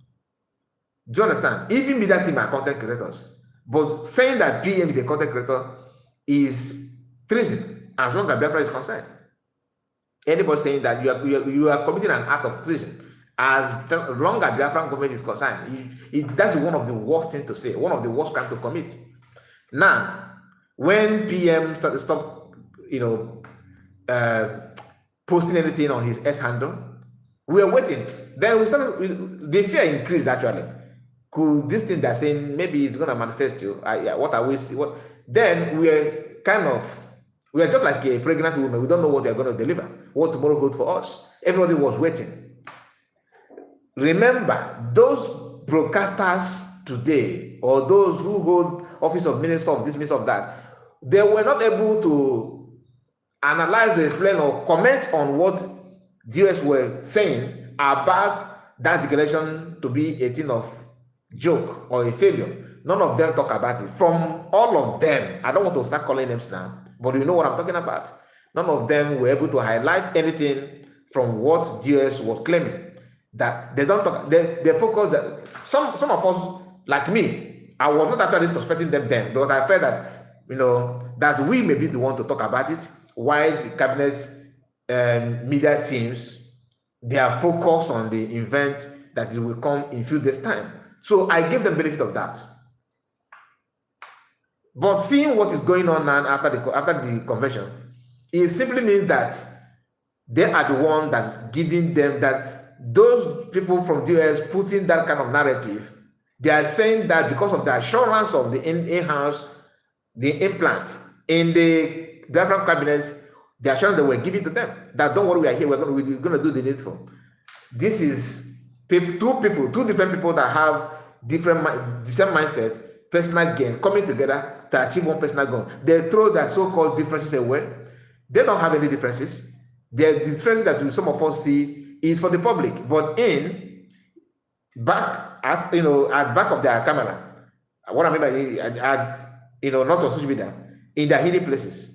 Do you understand? Even media team are content creators. But saying that PM is a content creator is treason, as long as Biafra is concerned. Anybody saying that you are committing an act of treason, as long as Biafran government is concerned, that's one of the worst things to say, one of the worst crimes to commit. Now, when PM stop, posting anything on his S handle, we are waiting. Then we started. The fear increased actually. Could this thing they're saying maybe it's gonna manifest you? What are we? What? Then we are just like a pregnant woman. We don't know what they're going to deliver. What tomorrow holds for us. Everybody was waiting. Remember, those broadcasters today, or those who hold office of minister of this, minister of that, they were not able to analyze or explain or comment on what DOS were saying about that declaration to be a thing of joke or a failure. None of them talk about it. From all of them, I don't want to start calling names now, but you know what I'm talking about. None of them were able to highlight anything from what DOS was claiming. That they don't talk, they focus that some of us, like me, I was not actually suspecting them then, because I felt that, that we may be the one to talk about it, while the cabinet media teams, they are focused on the event that it will come in few days' time. So I gave them benefit of that. But seeing what is going on now after the convention, it simply means that they are the one that giving them that. Those people from the US putting that kind of narrative, they are saying that because of the assurance of the in-house, the implant in the Biafran cabinet, the assurance that we're giving to them, that don't worry, we are here, we're going to do the needful. This is two different people that have the same mindset, personal gain, coming together to achieve one personal goal. They throw their so-called differences away. They don't have any differences. The differences that some of us see is for the public, but back at back of their camera, what I mean by not on social media, in their hidden places,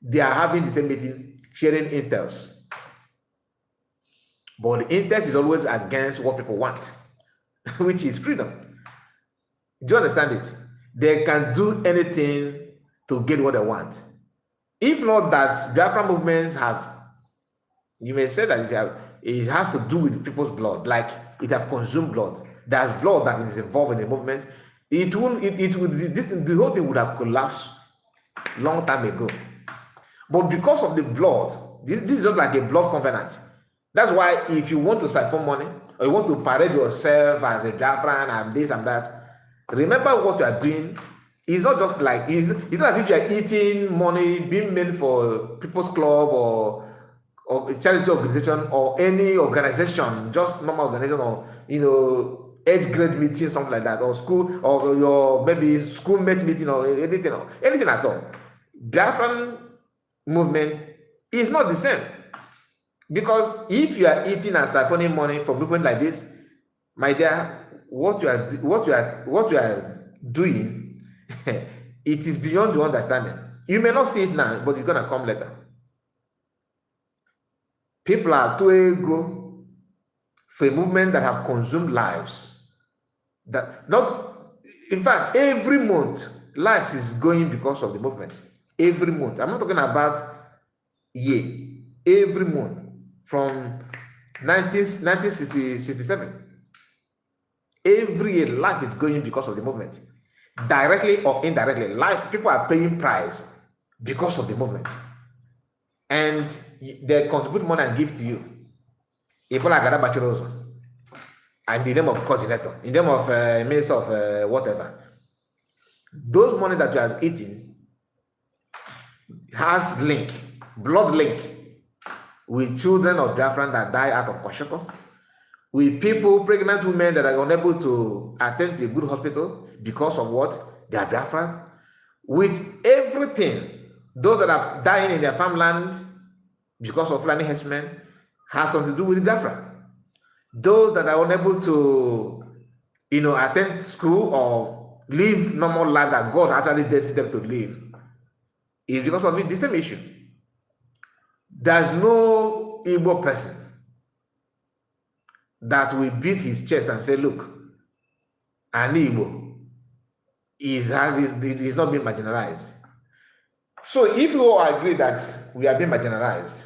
they are having the same meeting, sharing intels. But the intel is always against what people want, which is freedom. Do you understand it? They can do anything to get what they want. If not that, Biafra movements have, you may say that it has to do with people's blood, like it has consumed blood. There's blood that is involved in the movement. The whole thing would have collapsed long time ago. But because of the blood, this is just like a blood covenant. That's why if you want to siphon money, or you want to parade yourself as a Biafran and this and that, remember what you are doing. It's not just like, it's not as if you are eating money being made for People's Club or charity organization or any organization, just normal organization, or age grade meeting, something like that, or school, or your maybe schoolmate meeting, or anything at all. Biafran movement is not the same, because if you are eating and siphoning money from movement like this, my dear, what you are doing, it is beyond your understanding. You may not see it now, but it's gonna come later. People are too ego for a movement that have consumed lives. In fact, every month, lives is going because of the movement. Every month. I'm not talking about year. Every month from 1967. Every year, life is going because of the movement. Directly or indirectly, life, people are paying price because of the movement. And they contribute money and give to you. Ebola Gada Bachiroso. In the name of coordinator, in the name of minister of whatever. Those money that you are eating has link, blood link, with children of Biafran that die out of Koshoko, with people, pregnant women that are unable to attend to a good hospital because of what? They are Biafran. With everything, those that are dying in their farmland because of Fulani herdsmen has something to do with Biafra. Those that are unable to, attend school or live normal life that God actually destined them to live is because of the same issue. There's no Igbo person that will beat his chest and say, look, an Igbo is not being marginalized. So if you all agree that we are being marginalized,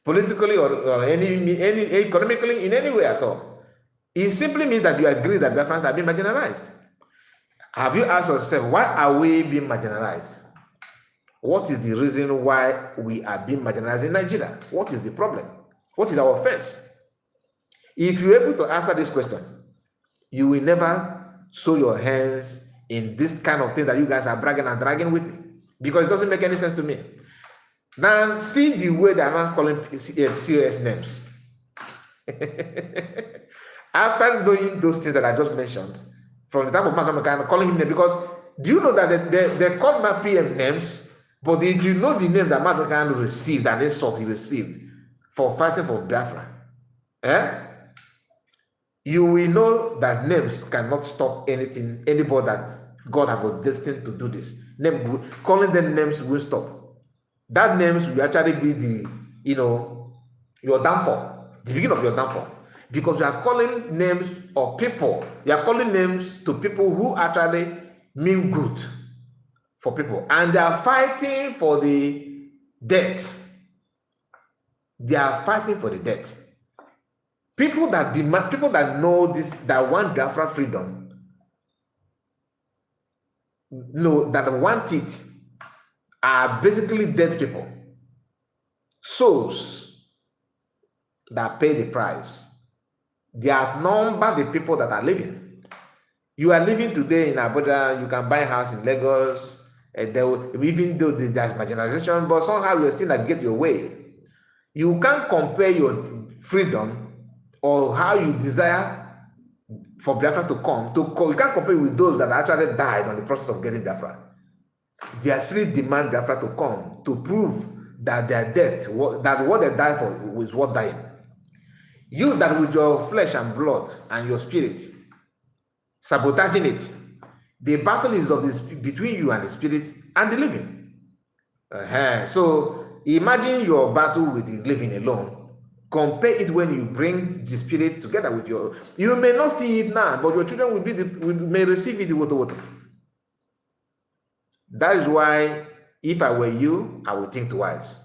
politically or any economically, in any way at all, it simply means that you agree that Biafrans are being marginalized. Have you asked yourself, why are we being marginalized? What is the reason why we are being marginalized in Nigeria? What is the problem? What is our offense? If you're able to answer this question, you will never show your hands in this kind of thing that you guys are bragging and dragging with, because it doesn't make any sense to me. Now, see the way that I'm calling COS names. After knowing those things that I just mentioned, from the time of Master calling him name, because do you know that they called my PM names, but if you know the name that Master received, and insult he received for fighting for Biafra, you will know that names cannot stop anything, anybody that God has destined to do this. Calling them names will stop. That names will actually be the, your downfall, the beginning of your downfall. Because you are calling names of people, you are calling names to people who actually mean good for people. And they are fighting for the death. They are fighting for the death. People that demand, people that know this, that want Biafra freedom, know that want it, are basically dead people. Souls that pay the price. They outnumber the people that are living. You are living today in Abuja, you can buy a house in Lagos, even though there's marginalization, but somehow you still navigate your way. You can't compare your freedom or how you desire for Biafra to come. You can't compare with those that actually died on the process of getting Biafra. Their spirit demand Biafra to come to prove that their death, that what they died for was worth dying. You that with your flesh and blood and your spirit sabotaging it, the battle is of this between you and the spirit and the living. So imagine your battle with the living alone. Compare it when you bring the spirit together with your. You may not see it now, but your children may receive it water. That is why, if I were you, I would think twice.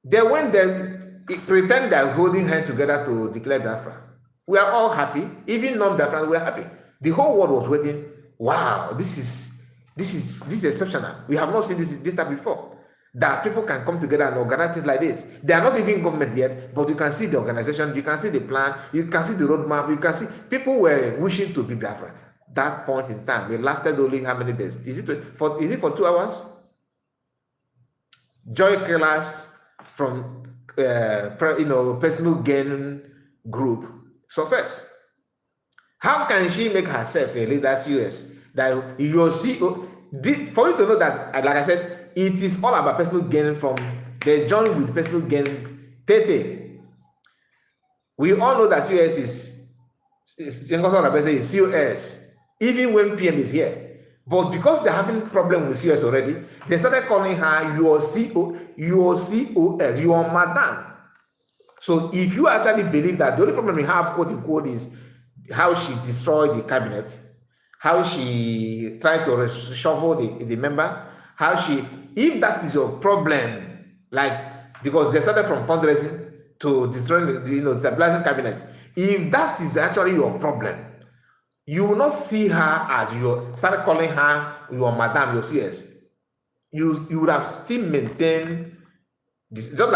Then when they pretend they are holding hands together to declare Biafra, we are all happy. Even non-Biafrans, we are happy. The whole world was waiting. Wow, this is exceptional. We have not seen this type before. That people can come together and organize things like this. They are not even government yet, but you can see the organization, you can see the plan, you can see the roadmap, you can see people were wishing to be Biafra. That point in time, it lasted only how many days? Is it for 2 hours? Joy killers from personal gain group surface. How can she make herself a leader serious? That you see, for you to know that, like I said, it is all about personal gain from the join with personal gain. Tete. We all know that COS is COS, even when PM is here. But because they're having problem with COS already, they started calling her your COS, your madam. So if you actually believe that the only problem we have, quote unquote, is how she destroyed the cabinet, how she tried to reshuffle the member, if that is your problem, like, because they started from fundraising to destroying the stabilizing cabinet, If that is actually your problem, you will not see her as your, start calling her your madam, your CS. You would have still maintained this, just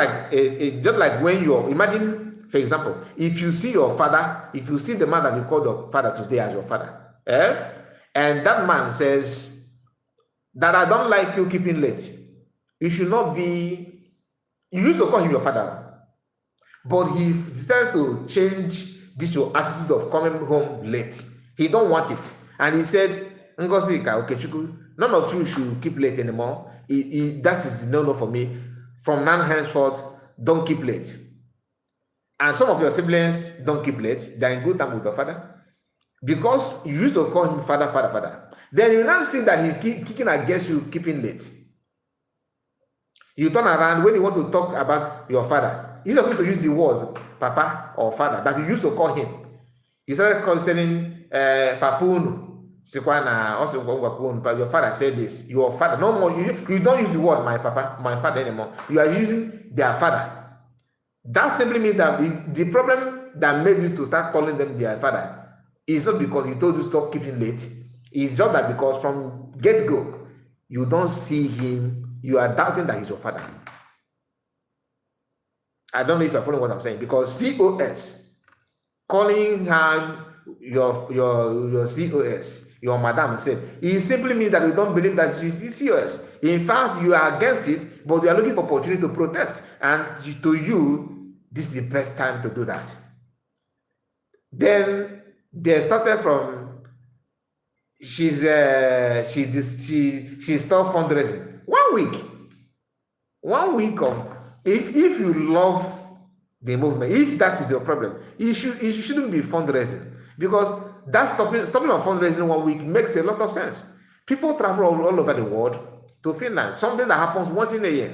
like when you're, imagine, for example, if you see your father, if you see the man that you call your father today as your father, and that man says that I don't like you keeping late, you should not be, you used to call him your father, but he decided to change this your attitude of coming home late. He don't want it. And he said, Ngozi Okechukwu, none of you should keep late anymore. That is no for me. From now henceforth, don't keep late. And some of your siblings don't keep late. They're in good time with your father. Because you used to call him father, father, father. Then you now see that he's kicking against you, keeping late. You turn around when you want to talk about your father. Instead of you to use the word papa or father that you used to call him, you started calling Papunu, Sikwana, also but your father said this. Your father, no more. You don't use the word my papa, my father anymore. You are using their father. That simply means that the problem that made you to start calling them their father is not because he told you to stop keeping late. It's just that because from get-go, you don't see him, you are doubting that he's your father. I don't know if you're following what I'm saying, because COS, calling her your COS, your madam said, it simply means that you don't believe that she's COS. In fact, you are against it, but you are looking for opportunity to protest. And to you, this is the best time to do that. Then they started from, she stopped fundraising. 1 week of, if you love the movement, if that is your problem, it shouldn't be fundraising, because that stopping of fundraising 1 week makes a lot of sense. People travel all over the world to Finland, something that happens once in a year,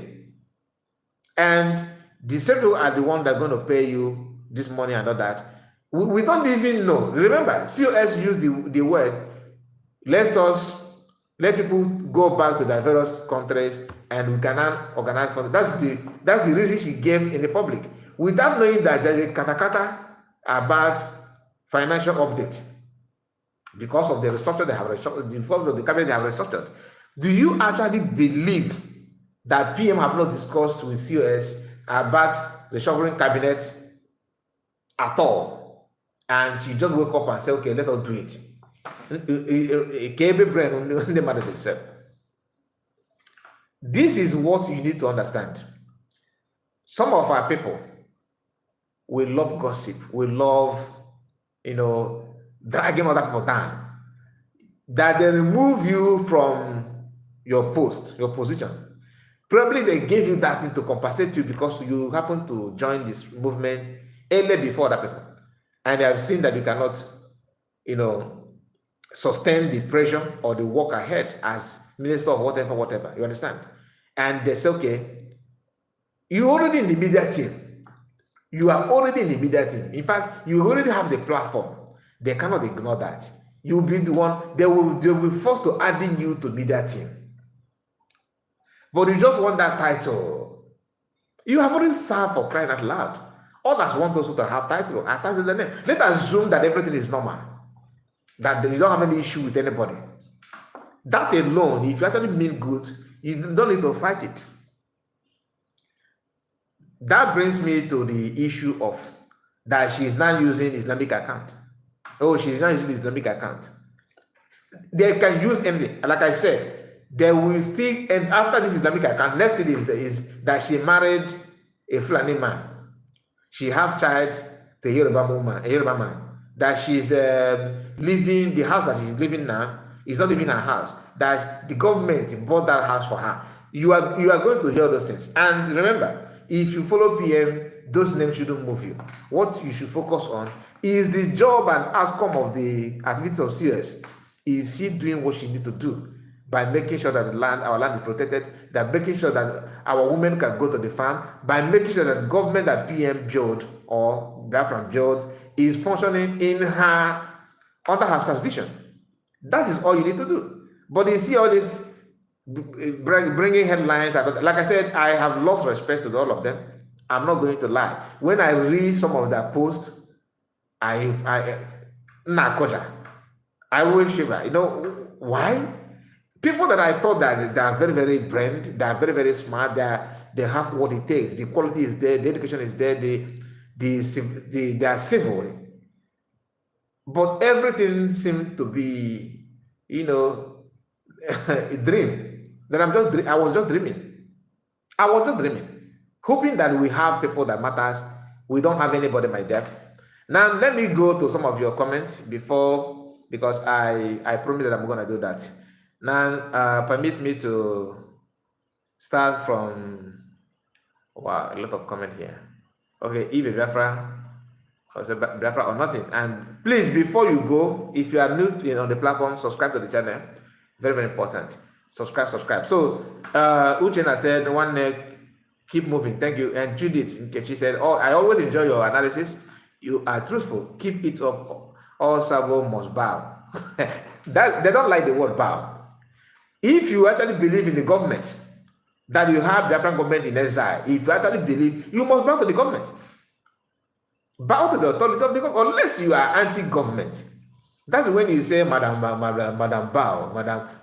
and the same people are the ones that are going to pay you this money and all that. We don't even know. Remember, COS used the word, let people go back to their various countries and we can organize for them. That's the reason she gave in the public, without knowing that there's a katakata about financial update because of the restructure they have restructured, the form of the cabinet they have restructured. Do you actually believe that PM have not discussed with COS about the reshuffling cabinet at all? And she just woke up and said, okay, let us do it. This is what you need to understand. Some of our people, we love gossip. We love, dragging other people down. That they remove you from your post, your position. Probably they gave you that thing to compensate you because you happen to join this movement early before other people. And they have seen that you cannot, sustain the pressure or the work ahead as minister of whatever. You understand? And they say, okay, you're already in the media team. You are already in the media team. In fact, you already have the platform. They cannot ignore that. You'll be the one, they will be forced to add in you to media team. But you just want that title. You have already served, for crying out loud. Others want also to have title, attach to the name. Let's assume that everything is normal, that you don't have any issue with anybody. That alone, if you actually mean good, you don't need to fight it. That brings me to the issue of that she is now using Islamic account. Oh, she's not using Islamic account. They can use anything. Like I said, they will still, and after this Islamic account, next thing is that she married a Fulani man. She have child to a Yoruba man. That she's living, the house that she's living now is not even her house. That the government bought that house for her. You are going to hear those things. And remember, if you follow PM, those names shouldn't move you. What you should focus on is the job and outcome of the activities of CS. Is she doing what she needs to do by making sure that our land is protected, by making sure that our women can go to the farm, by making sure that the government that PM built or Biafra built is functioning under her supervision. That is all you need to do. But you see all this bringing headlines. Like I said, I have lost respect to all of them. I'm not going to lie. When I read some of their posts, Nakoja. I will shiver. You know why? People that I thought that they are very, very brained, they are very, very smart, they have what it takes. The quality is there, the education is there, they are civil. But everything seemed to be, you know, a dream. That I was just dreaming. I was just dreaming. Hoping that we have people that matters. We don't have anybody like that. Now let me go to some of your comments before, because I promise that I'm gonna do that. Now permit me to start from, wow, a lot of comment here. Okay, Ibe Biafra, Biafra or nothing. And please, before you go, if you are new on the platform, subscribe to the channel. Very, very important. Subscribe. So Uchena said, one neck, keep moving. Thank you. And Judith Nkechi said, oh, I always enjoy your analysis. You are truthful. Keep it up. All Sabo must bow. They don't like the word bow. If you actually believe in the government, that you have Biafran government in exile, if you actually believe, you must bow to the government. Bow to the authority of the government, unless you are anti-government. That's when you say, Madam bow,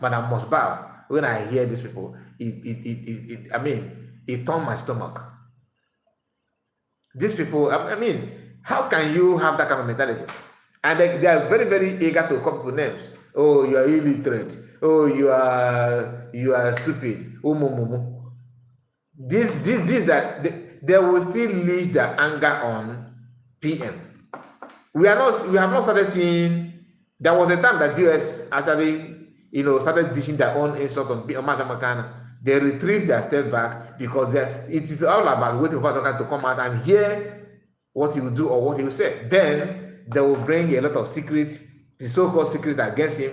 Madam must bow. When I hear these people, it turned my stomach. These people, how can you have that kind of mentality? And they are very, very eager to call people names. Oh, you are illiterate. Oh, you are stupid. Oh, mumu. They will still leash their anger on PM. We have not started seeing. There was a time that US actually, started dishing their own insult on Mashamakana. They retrieved their step back because it is all about waiting for Mashamakana to come out and hear what he will do or what he will say. Then they will bring a lot of secrets, the so-called secrets against him,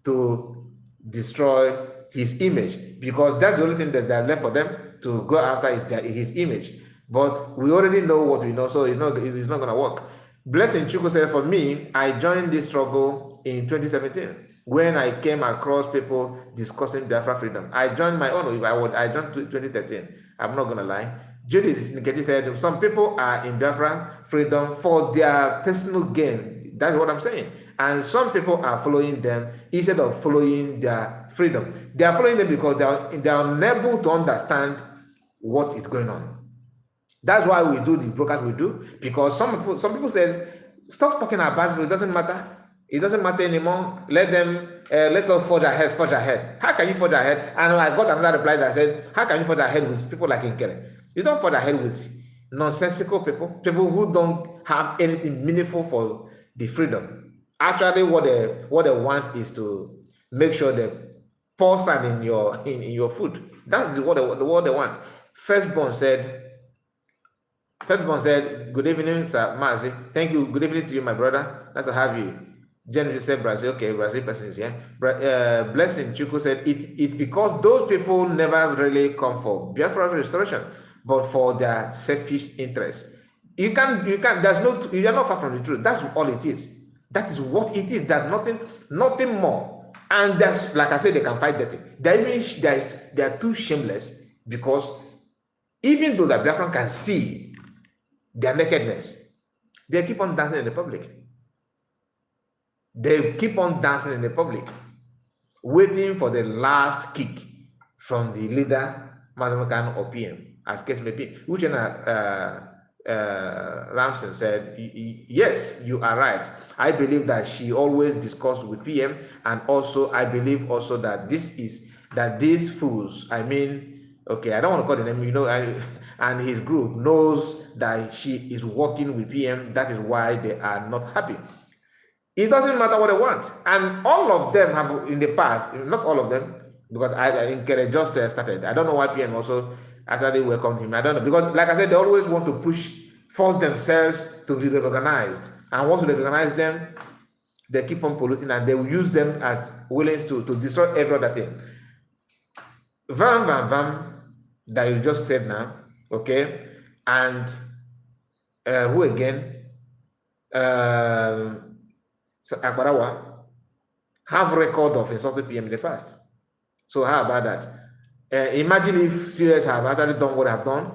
to destroy his image, because that's the only thing that they're left for them to go after is his image. But we already know what we know, so it's not going to work. Blessing Chuku said, for me, I joined this struggle in 2017 when I came across people discussing Biafra freedom. I joined my own. I joined 2013. I'm not going to lie. Judith Niketi said, some people are in Biafra freedom for their personal gain. That's what I'm saying. And some people are following them instead of following their freedom. They are following them because they are unable to understand what is going on. That's why we do the broadcast we do, because some people says, stop talking about it. It doesn't matter. It doesn't matter anymore. Let us forge ahead. How can you forge ahead? And I got another reply that said, how can you forge ahead with people like Nkere? You don't forge ahead with nonsensical people who don't have anything meaningful for the freedom. Actually, what they want is to make sure they pour sand in your food. That's what they want. Firstborn said, good evening, Sir Mazi. Thank you. Good evening to you, my brother. Nice to have you. Jennifer said Brazil. Okay, Brazil person is here. Blessing Chuku said it's because those people never really come for Biafra restoration, but for their selfish interests. You are not far from the truth. That's all it is. That is what it is. That nothing more. And that's, like I said, they can fight dirty. They are too shameless, because even though the Biafran can see their nakedness, they keep on dancing in the public. They keep on dancing in the public, waiting for the last kick from the leader, Mazamukan or PM, as case may be. Uchena Ramson said, yes, you are right. I believe that she always discussed with PM, and also I believe also that these fools, okay, I don't want to call the name, and his group knows that she is working with PM. That is why they are not happy. It doesn't matter what they want. And all of them have in the past, not all of them, because I just started. I don't know why PM also actually welcomed him. I don't know, because like I said, they always want to force themselves to be recognized. And once you recognize them, they keep on polluting, and they will use them as villains to destroy every other thing. Vam, that you just said now, okay? And who again? So Akbarawa have record of insulting PM in the past. So how about that? Imagine if CS have actually done what they have done.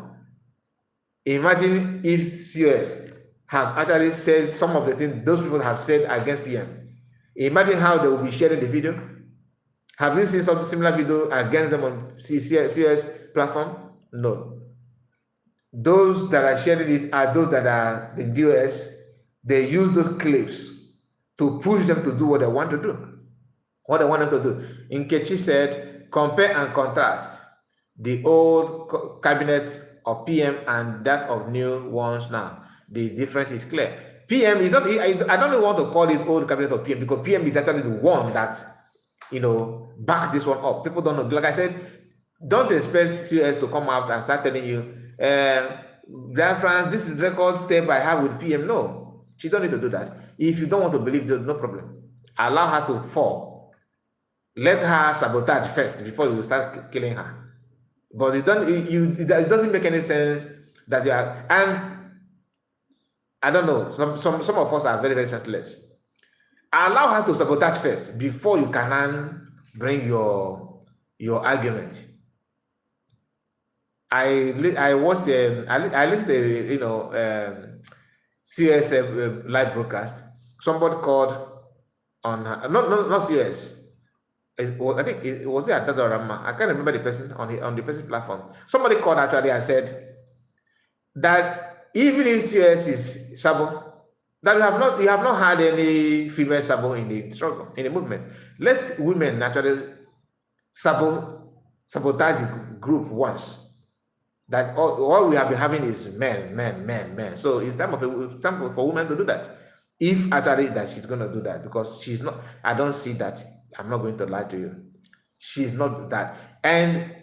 Imagine if CS have actually said some of the things those people have said against PM. Imagine how they will be sharing the video. Have you seen some similar video against them on CS platform? No. Those that are sharing it are those that are in DOS. They use those clips to push them to do what they want to do. What they want them to do. Nkechi said, compare and contrast the old cabinet of PM and that of new ones now. The difference is clear. PM is not, I don't even want to call it old cabinet of PM because PM is actually the one that, back this one up. People don't know. Like I said, don't expect CS to come out and start telling you, Biafra, this is record tape I have with PM. No, she don't need to do that. If you don't want to believe, no problem. Allow her to fall. Let her sabotage first before you start killing her. But it doesn't make any sense that you are, and I don't know, some of us are very, very senseless. Allow her to sabotage first before you can bring your argument. I watched I listened to CS live broadcast. Somebody called on not CS. I think it was at Dadorama. I can't remember the person on the person platform. Somebody called actually and said that even if CS is Sabo, that you have not had any female Sabo in the struggle, in the movement. Let women naturally sabotage the group once. That all we have been having is men. So it's time for women to do that. If actually that she's going to do that, because she's not, I don't see that. I'm not going to lie to you. She's not that. And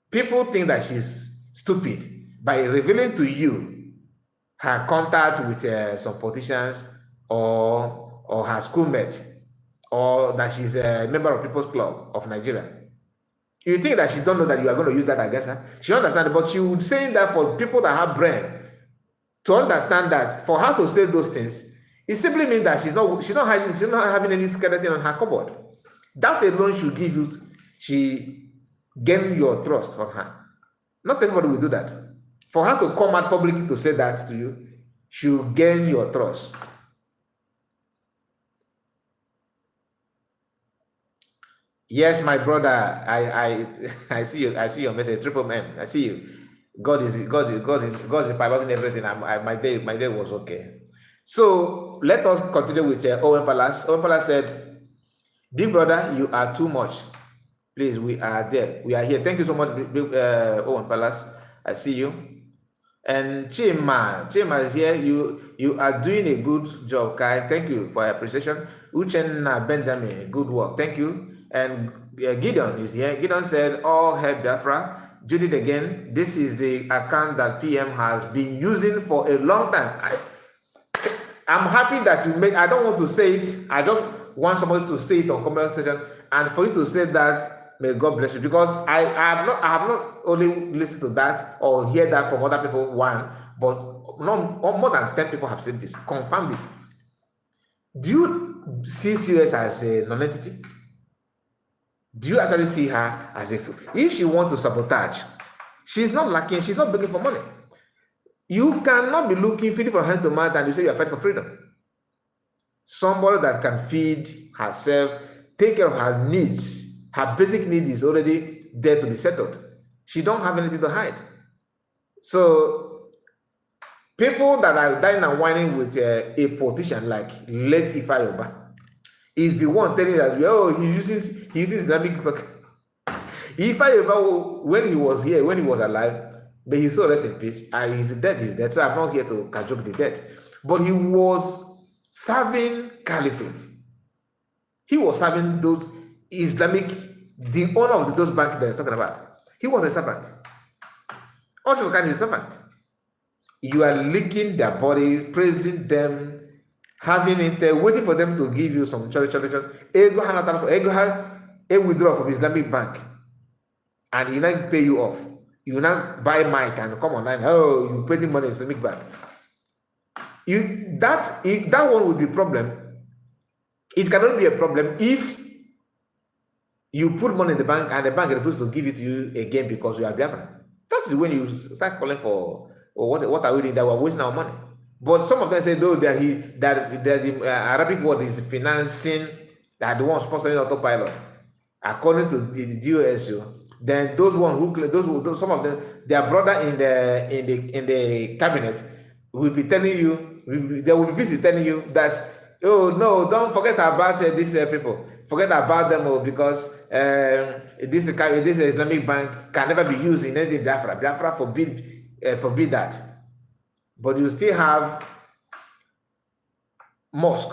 people think that she's stupid by revealing to you her contact with some politicians or her schoolmate, or that she's a member of People's Club of Nigeria. You think that she don't know that you are going to use that against her? She understands, but she would say that for people that have brain to understand that for her to say those things, it simply means that she's not having any skeleton on her cupboard. That alone should give you, she gain your trust on her. Not everybody will do that. For her to come out publicly to say that to you, she'll gain your trust. Yes, my brother, I see you. I see your message. Triple M. I see you. God is piloting everything. My day was okay. So let us continue with Owen Palace. Owen Palace said, "Big brother, you are too much. Please, we are there. We are here. Thank you so much, Owen Palace. I see you." And Chima is here. You are doing a good job, Kai. Thank you for your appreciation. Uchenna Benjamin, good work. Thank you. And Gideon is here. Gideon said, "All help Biafra. Judith again. This is the account that PM has been using for a long time." I'm happy that you make. I don't want to say it. I just want somebody to say it on comment section, and for you to say that, may God bless you. Because I have not only listened to that or hear that from other people, but more than 10 people have said this, confirmed it. Do you see CS as a non-entity? Do you actually see her as a fool? If she wants to sabotage, she's not lacking, she's not begging for money. You cannot be feeding from hand to mouth and you say you're fighting for freedom. Somebody that can feed herself, take care of her needs, her basic need is already there to be settled. She don't have anything to hide. So people that are dying and whining with a politician like late Ifayoba is the one telling us, oh, he uses Islamic. Ifayoba, when he was here, when he was alive, but he's so rest in peace. He's dead. So I'm not here to cajole the dead. But he was serving caliphate. He was serving those Islamic, the owner of those banks they're talking about. He was a servant. Also, kind of a servant. You are licking their bodies, praising them, having it there, waiting for them to give you some church. Ego had a withdrawal from Islamic bank, and he now pay you off. You now buy mic and come online. Oh, you pay the money in Islamic bank. That one would be a problem. It cannot be a problem if you put money in the bank and the bank refuses to give it to you again because you are Biafran. That's when you start calling for, what are we doing that we're wasting our money. But some of them say no, that the Arabic word is financing, that the one sponsoring autopilot, according to the DOSO. Then those one who those some of them, their brother in the cabinet will be telling you, they will be busy telling you that, oh no, don't forget about these people, forget about them, because this Islamic bank can never be used in anything Biafra. Biafra forbid that. But you still have mosque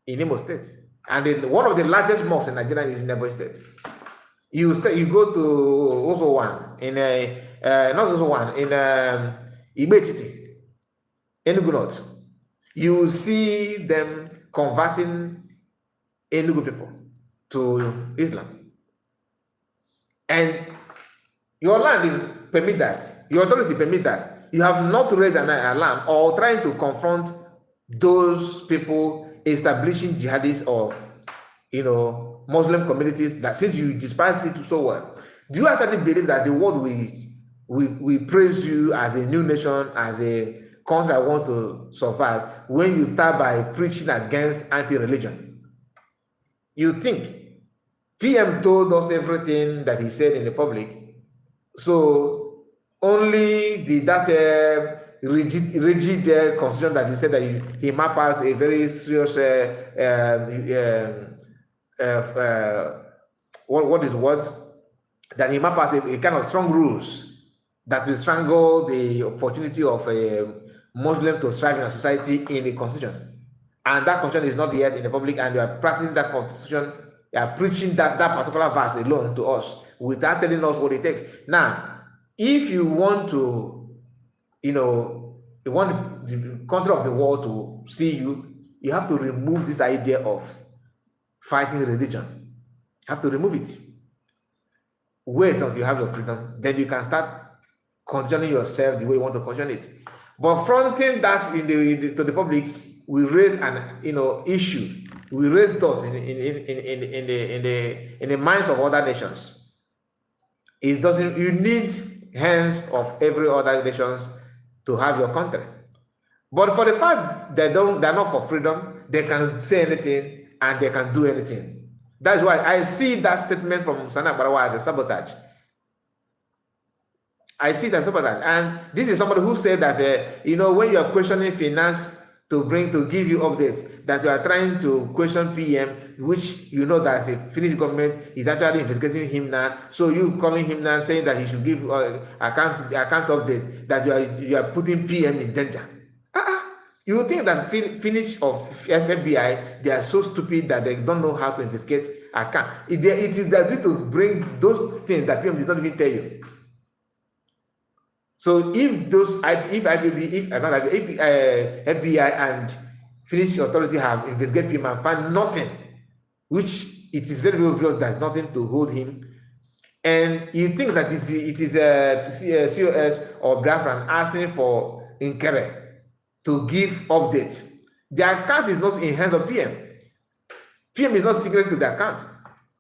in Imo State, and one of the largest mosques in Nigeria is in Imo State. You go to also one in not also one in Ibetiti, Enugu North. You see them converting Enugu people to Islam, and your land permit that, your authority permit that. You have not raised an alarm or trying to confront those people establishing jihadists or Muslim communities, that since you despise it so well. Do you actually believe that the world will praise you as a new nation, as a country that want to survive, when you start by preaching against anti-religion? You think PM told us everything that he said in the public, so only that rigid constitution that you said that he mapped out a very serious what is the word, that he mapped out a kind of strong rules that will strangle the opportunity of a Muslim to thrive in a society in the constitution, and that constitution is not yet in the public, and you are practicing that constitution, you are preaching that particular verse alone to us without telling us what it takes. Now, if you want to, you want the country of the world to see you, you have to remove this idea of fighting religion. You have to remove it. Wait until you have your freedom, then you can start conditioning yourself the way you want to condition it. But fronting that to the public will raise an issue, will raise thoughts in the minds of other nations. It doesn't. You need hands of every other nations to have your country. But for the fact they're not for freedom, they can say anything and they can do anything. That's why I see that statement from Sana Barawa as a sabotage. I see it as sabotage. And this is somebody who said that, when you are questioning finance to give you updates, that you are trying to question PM, which you know that the Finnish government is actually investigating him now. So you calling him now saying that he should give account update, that you are putting PM in danger. You think that Finnish of FBI, they are so stupid that they don't know how to investigate account. It is their duty to bring those things that PM did not even tell you. So if FBI and Finnish authority have investigated him and found nothing, which it is very, very obvious there's nothing to hold him, and you think that it is a COS or Biafran asking for Nkere to give updates, the account is not in hands of PM. PM is not secret to the account.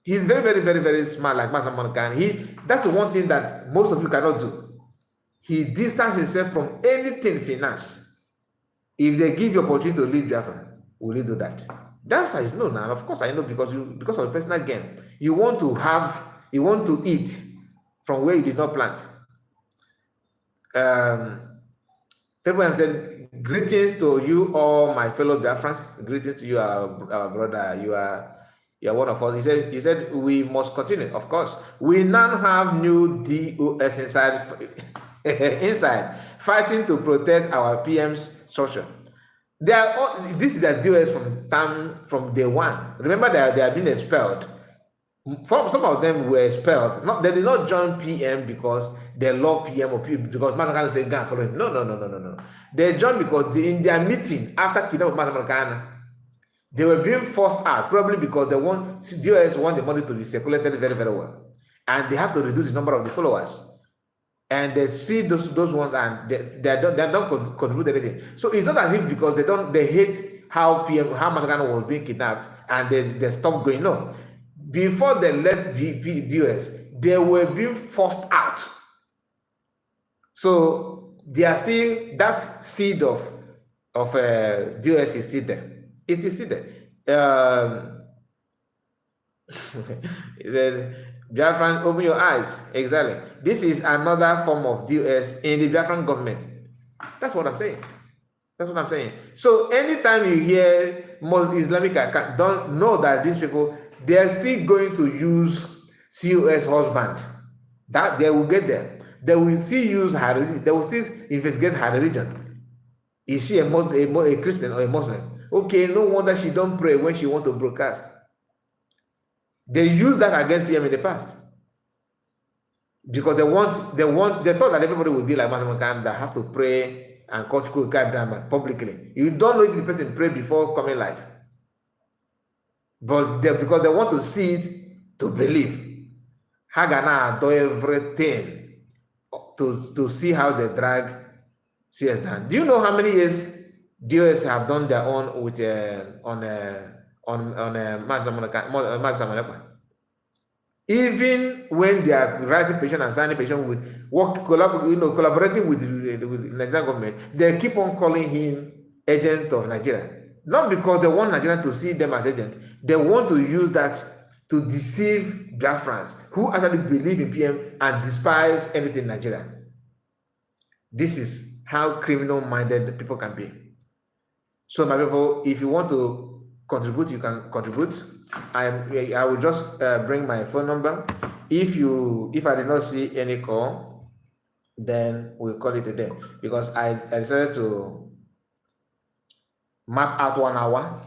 He's very, very, very, very smart, like Master Monkan. That's the one thing that most of you cannot do. He distanced himself from anything finance. If they give you opportunity to lead Biafra, will you do that? The answer is no. Now, of course, I know, because of the personal gain. You want to eat from where you did not plant. Everyone said, greetings to you all, my fellow Biafrans. Greetings to you, our brother. You are one of us. He said we must continue. Of course, we now have new DOS inside fighting to protect our PM's structure. This is the DOS from day one. Remember that they have been expelled. Some of them were expelled. They did not join PM because they love PM or because Matakana said "Go follow him." No. They joined because in their meeting after kidnapping of Matakana, they were being forced out, probably because DOS want the money to be circulated very, very well, and they have to reduce the number of the followers. And they see those ones, and they don't contribute anything. So it's not as if because they hate how Matakana was being kidnapped and they stopped going. No. Before they left DOS, they were being forced out. So they are still that seed of of DOS is still there. It's still there. It says, Biafran, open your eyes. Exactly. This is another form of DOS in the Biafran government. That's what I'm saying. That's what I'm saying. So anytime you hear most Islamic account, don't know that these people, they're still going to use COS husband. That they will get there. They will still use her religion. They will still investigate her religion. Is she a Christian or a Muslim? Okay, no wonder she don't pray when she want to broadcast. They used that against PM in the past. Because they thought that everybody would be like Muslim that have to pray and coach drama publicly. You don't know if the person prayed before coming live. But because they want to see it to believe. Hagana do everything to see how they drag CS down. Do you know how many years DOS have done their own with on Master? Even when they are writing petition and signing petition with collaborating with the Nigerian government, they keep on calling him agent of Nigeria. Not because they want Nigeria to see them as agent. They want to use that to deceive Biafrans who actually believe in PM and despise anything Nigeria. This is how criminal-minded people can be. So, my people, if you want to contribute, you can contribute. I will just bring my phone number. If I did not see any call, then we'll call it a day, because I decided to map out 1 hour.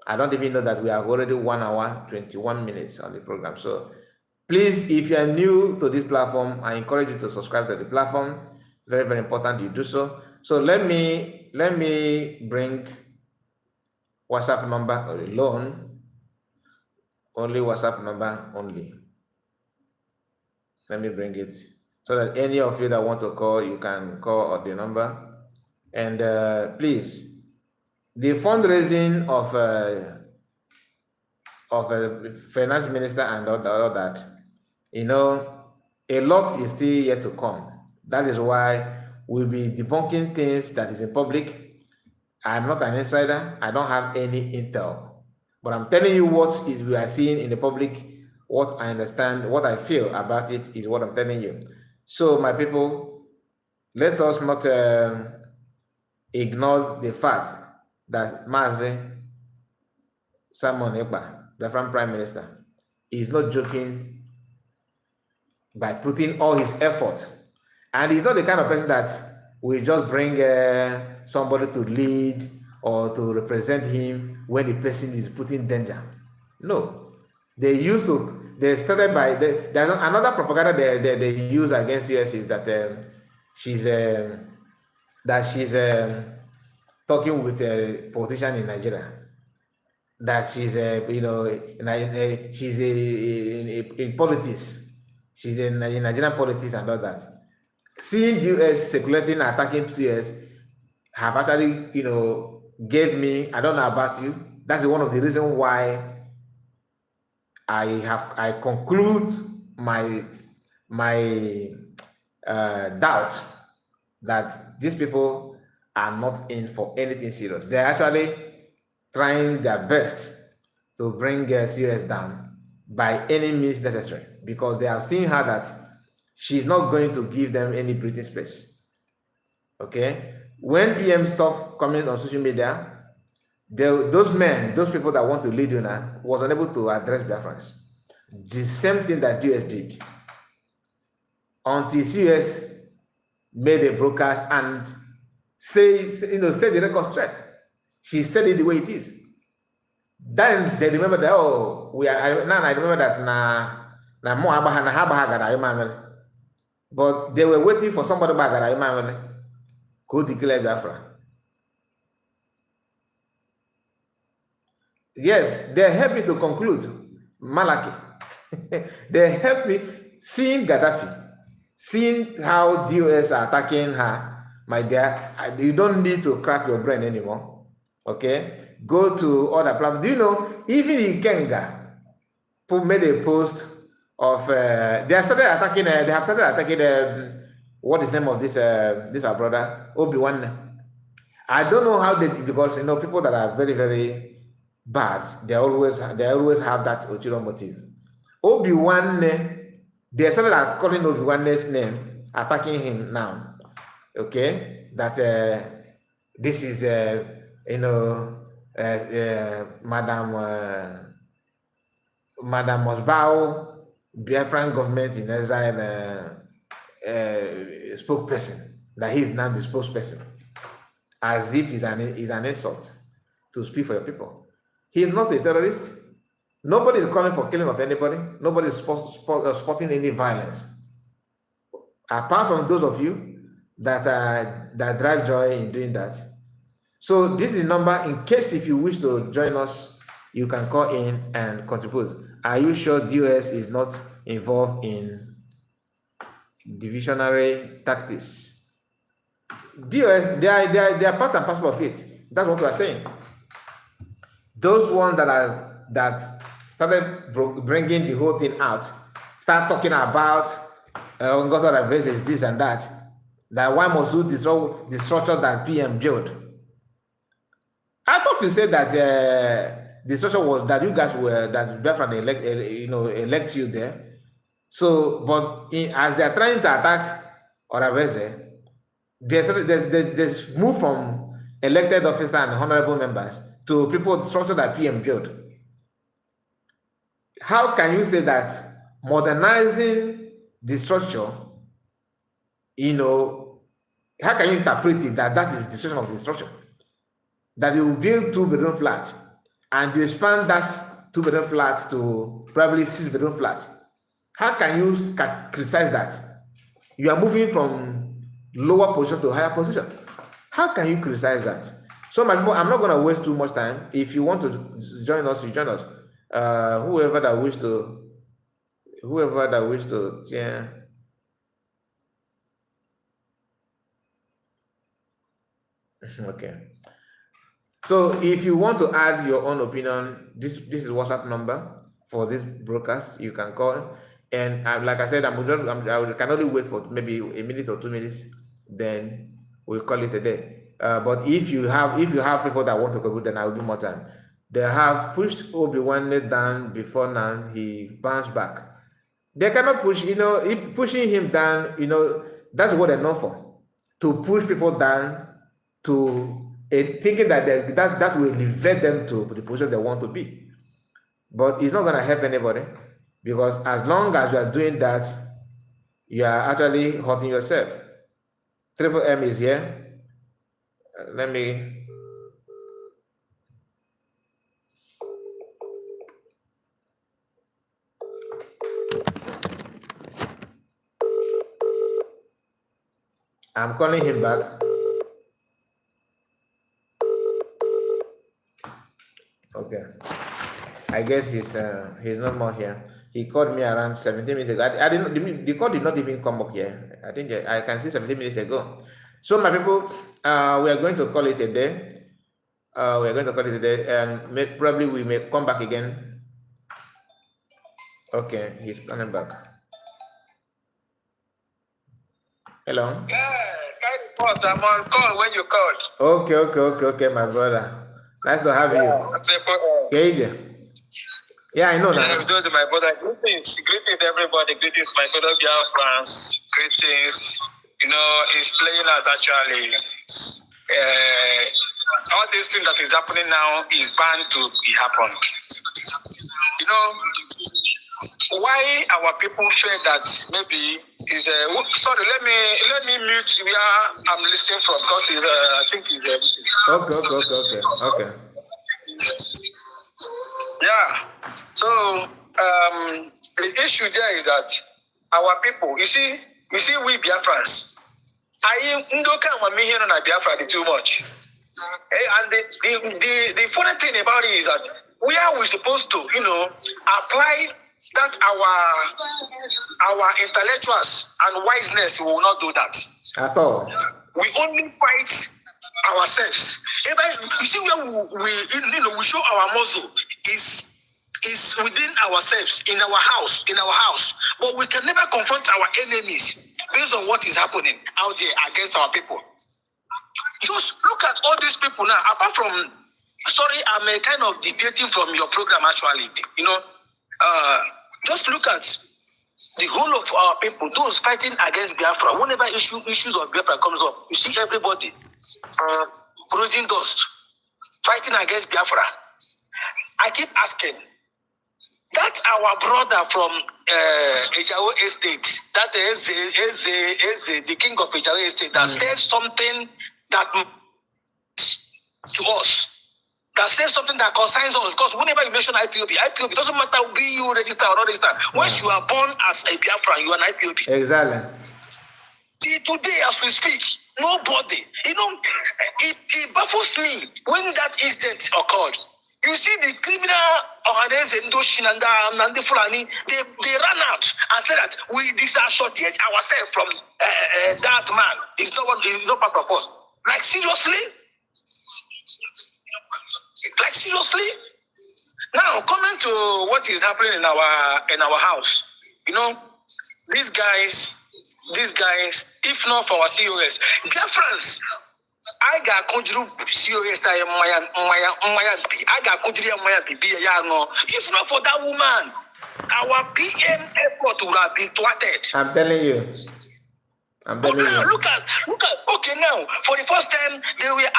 I don't even know that we are already 1 hour 21 minutes on the program. So please, if you are new to this platform, I encourage you to subscribe to the platform. Very, very important you do so. So let me bring WhatsApp number alone. Only WhatsApp number only. Let me bring it so that any of you that want to call, you can call on the number. And please, the fundraising of a finance minister and all that, a lot is still yet to come. That is why we'll be debunking things that is in public. I'm not an insider. I don't have any intel. But I'm telling you what we are seeing in the public, what I understand, what I feel about it is what I'm telling you. So, my people, let us not ignore the fact that Mazi Simon Ekpa, the Biafran Prime Minister, is not joking by putting all his effort. And he's not the kind of person that will just bring somebody to lead or to represent him when the person is put in danger. No. There's another propaganda they use against us is that she's talking with a politician in Nigeria. That she's she's in politics. She's in Nigerian politics and all that. Seeing US circulating, attacking CS have actually, gave me, I don't know about you, that's one of the reasons why I conclude my doubt that these people are not in for anything serious. They're actually trying their best to bring CS down by any means necessary, because they have seen her that she's not going to give them any breathing space. Okay? When PM stopped coming on social media, those people that want to lead you now, was unable to address Biafrans. The same thing that US did. Until CS made a broadcast and say the record straight. She said it the way it is. Then they remember that, I remember that but they were waiting for somebody back that who declared Biafra. Yes, they helped me to conclude Malaki. They helped me seeing Gaddafi, seeing how DOS are attacking her. My dear, you don't need to crack your brain anymore. Okay, go to other platforms. Do you know even Ikenga made a post of they have started attacking what is the name of this our brother Obi-Wan, I don't know how they, because people that are very, very bad, they always have that ulterior motive. Obi-Wan, they started calling Obi-Wan's name, attacking him now. Okay, that this is Madam Mosbao, Biafran government in exile spokesperson. That he's now the spokesperson, as if he's an insult to speak for your people. He's not a terrorist. Nobody is calling for killing of anybody. Nobody is spotting any violence. Apart from those of you that drive joy in doing that. So this is the number in case if you wish to join us, you can call in and contribute. Are you sure DOS is not involved in divisionary tactics? DOS, they are part and parcel of it. That's what we are saying. Those ones that started bringing the whole thing out, start talking about versus this and that why must you destroy the structure that PM built? I thought you said that the structure was that you guys were that Biafra elect you there. So, but as they are trying to attack Oraveze, there's move from elected officers and honorable members to people the structure that PM built. How can you say that modernizing the structure, how can you interpret it that is the destruction of the structure? That you build 2-bedroom flats and you expand that 2-bedroom flat to probably 6-bedroom flat. How can you criticize that? You are moving from lower position to higher position. How can you criticize that? So my people, I'm not going to waste too much time. If you want to join us, you join us. Whoever that wish to, yeah. Okay. So if you want to add your own opinion, this is WhatsApp number for this broadcast. You can call, and like I said, I can only wait for maybe a minute or 2 minutes. Then we'll call it a day. But if you have people that want to contribute, then I will give more time. They have pushed Obi-Wan down before now. He bounced back. They cannot push. Pushing him down. That's what they're known for. To push people down to thinking that will elevate them to the position they want to be. But it's not going to help anybody, because as long as you are doing that, you are actually hurting yourself. Triple M is here. Let me. I'm calling him back. Okay. I guess he's not more here. He called me around 17 minutes ago. I didn't. The call did not even come up here. I think I can see 17 minutes ago. So my people, we are going to call it a day. And probably we may come back again. Okay, he's coming back. Hello. Yeah, I'm on call when you called. Okay, my brother. Nice to have you. KJ. Yeah, I know that. Yeah, my brother. Greetings, everybody. Greetings, my brother Biafrans. Greetings. It's playing out actually. All this thing that is happening now is bound to be happen. Why our people feel that maybe is sorry, let me mute where I'm listening from, because I think it's Okay. Yeah. So the issue there is that our people, you see we Biafrans, Biafra too much. And the funny thing about it is that we are supposed to, apply that our intellectuals and wiseness will not do that at all. We only fight ourselves. You see where we show our muscle is within ourselves, in our house. But we can never confront our enemies based on what is happening out there against our people. Just look at all these people now, apart from, sorry, I'm a kind of deviating from your program actually, just look at the whole of our people, those fighting against Biafra. Whenever issues of Biafra comes up, you see everybody bruising dust, fighting against Biafra. I keep asking, that our brother from Ejao Estate, that is the king of Ejao Estate, that said something that to us, that says something that concerns us. Because whenever you mention IPOB doesn't matter be you register or not register. Once you are born as a Biafran, you are an IPOB. Exactly. See, today as we speak, nobody, it baffles me when that incident occurred. You see the criminal organization and the Fulani, they ran out and said that we disassociate ourselves from that man. He's not part of us. Like seriously? Like seriously? Now coming to what is happening in our house, these guys, if not for our COS, Biafrans, I got conjure COS I got conjure if not for that woman, our PM airport would have been thwarted. I'm telling you. Look at. Okay, now for the first time they were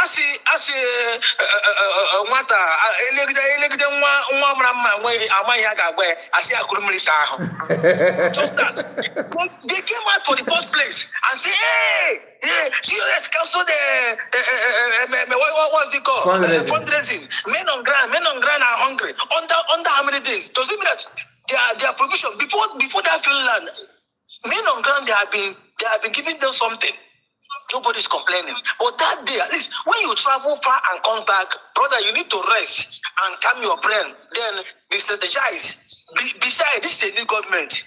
just that they came out for the first place and say, hey, COS cancel the what's it called? Fundraising. Men on ground are hungry. Under how many days? Does it mean that their provision before that Finland? Men on ground, they have been giving them something. Nobody's complaining. But that day, at least when you travel far and come back, brother, you need to rest and calm your brain. Then be strategize. Besides, this is a new government.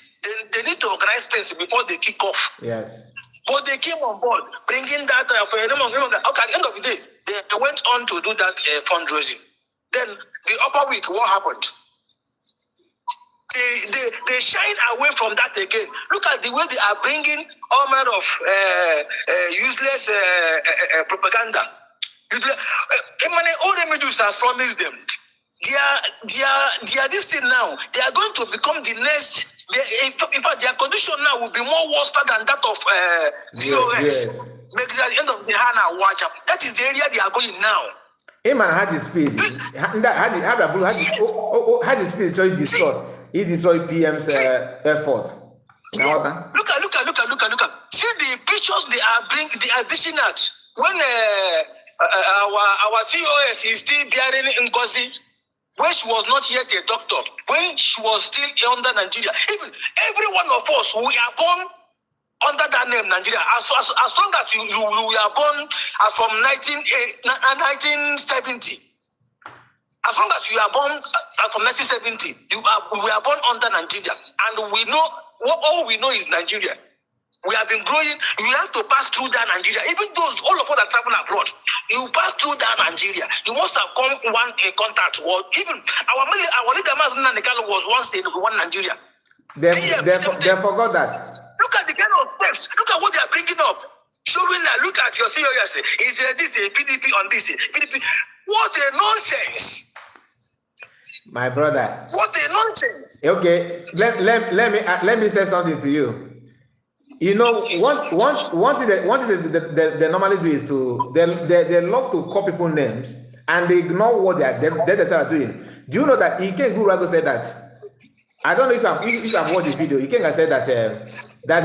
They need to organize things before they kick off. Yes. But they came on board, bringing that for okay, at the end of the day, they went on to do that fundraising. Then the upper week, what happened? They shine away from that again. Look at the way they are bringing all manner of useless propaganda. All the media has promised them. They are this thing now. They are going to become the next. In fact, their condition now will be more worse than that of DOS. Yes. Because at the end of the HANA watch up. That is the area they are going now. Eman had his speed. Had his speed to destroy. He destroyed PM's effort. Look at. See the pictures they are dishing out. When our COS is still bearing Ngozi, when she was not yet a doctor, when she was still under Nigeria. Even every one of us, we are born under that name, Nigeria. As long as you are born as from 1970. As long as you are born from 1970, we are born under Nigeria, and we know all we know is Nigeria. We have been growing. You have to pass through that Nigeria. Even those, all of us that travel abroad, you pass through that Nigeria. You must have come a contact. Or even our leader Mazina Nekalo was once in one Nigeria. They forgot that. Look at the kind of steps. Look at what they are bringing up. Showing that. Look at your COS. Is this the PDP on this? PDP. What a nonsense. My brother. What a nonsense. Okay, let me say something to you. One thing they normally do is they love to call people names and they ignore what they themselves are doing. Do you know that Iken Gurago said that? I don't know if I've watched the video. Iken said that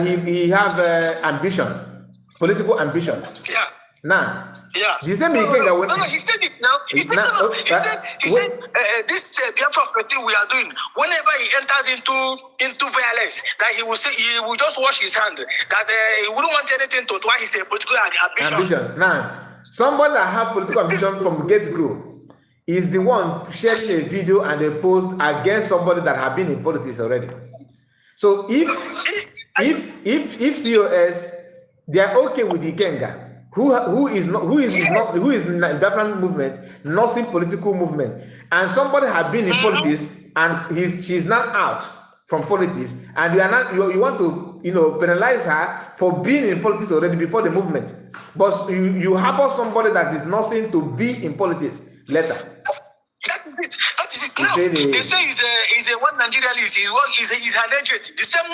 he has ambition, political ambition. Yeah. Now, the same Ikenga when he said it now. He said this Biafra thing we are doing. Whenever he enters into violence, that he will just wash his hand. That he wouldn't want anything to do his political ambition. Now, somebody that have political ambition from get-go is the one sharing a video and a post against somebody that have been in politics already. So if COS they are okay with Ikenga. Who is in Biafran movement, nothing political movement, and somebody had been in politics and she's now out from politics, and you are not you want to penalize her for being in politics already before the movement, but you harbor somebody that is nothing to be in politics later. That is it. Now they say he's a one Nigerianist. He's an agent. The same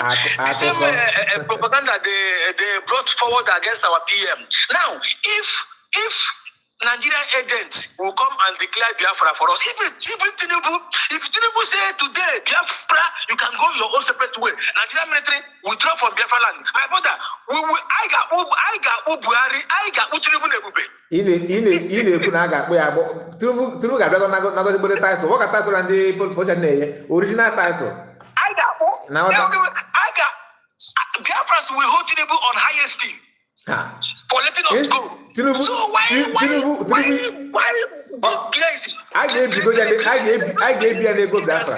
propaganda they brought forward against our PM. Now, if Nigerian agents will come and declare Biafra for us. If Tinubu say today Biafra, you can go your own separate way. Nigerian military withdraw from Biafra land. My brother, I got Buhari, I got Tinubu nebube. Ile na ga-akpọ ya Tinubu ga-abịa nagozigbere title. What title and the position na-enye? Original title. I got Biafrans will hold Tinubu on high esteem. For letting us go. Tinubu, so why I gave you an ego Biafra.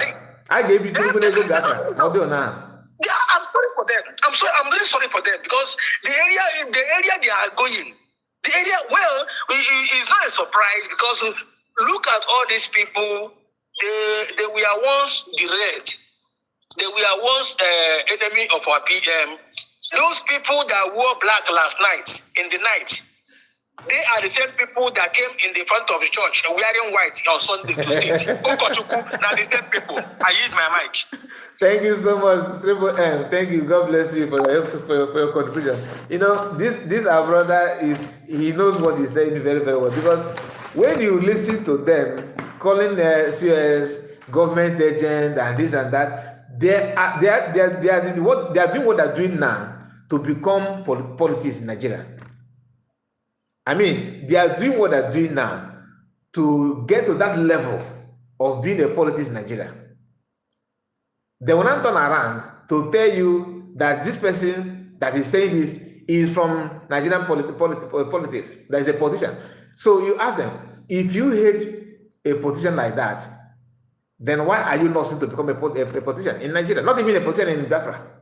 I gave you Tinubu ego Biafra. How do you now? Yeah, I'm sorry for them. I'm really sorry for them because the area they are going, the area, well, it's not a surprise because look at all these people. They were once the red. They were once enemy of our PM. Those people that wore black last night, in the night, they are the same people that came in the front of the church wearing white on Sunday to sit. Now the same people. I use my mic. Thank you so much, Triple M. Thank you. God bless you for your contribution. This our brother he knows what he's saying very, very well, because when you listen to them calling COS government agent and this and that, they are doing what they're doing now to become politics in Nigeria. I mean, they are doing what they're doing now to get to that level of being a politics in Nigeria. They will not turn around to tell you that this person that is saying this is from Nigerian politics, that is a politician. So you ask them, if you hate a politician like that, then why are you not seen to become a politician in Nigeria? Not even a politician in Biafra.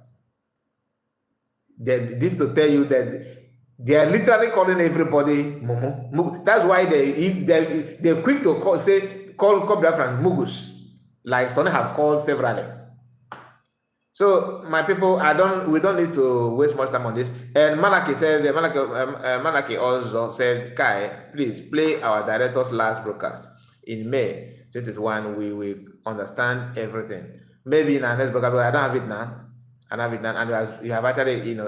This to tell you that they are literally calling everybody Mumu. That's why they're quick to call Biafra Mugus, like some have called severally. So my people, we don't need to waste much time on this. And Malaki also said, Kai, please play our director's last broadcast in May 2021. We will understand everything. Maybe in our next broadcast, I don't have it now. And you have actually, you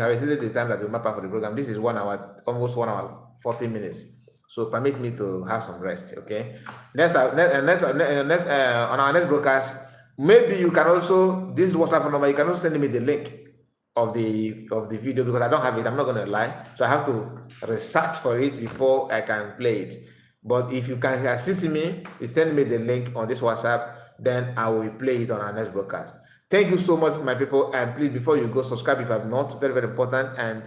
have exceeded the time that you map out for the program. This is 1 hour, almost 1 hour, 40 minutes. So permit me to have some rest, okay? Next, on our next broadcast, maybe you can also, this WhatsApp number, you can also send me the link of the video, because I don't have it. I'm not going to lie. So I have to research for it before I can play it. But if you can assist me, you send me the link on this WhatsApp, then I will play it on our next broadcast. Thank you so much, my people. And please, before you go, subscribe if you have not. Very, very important. And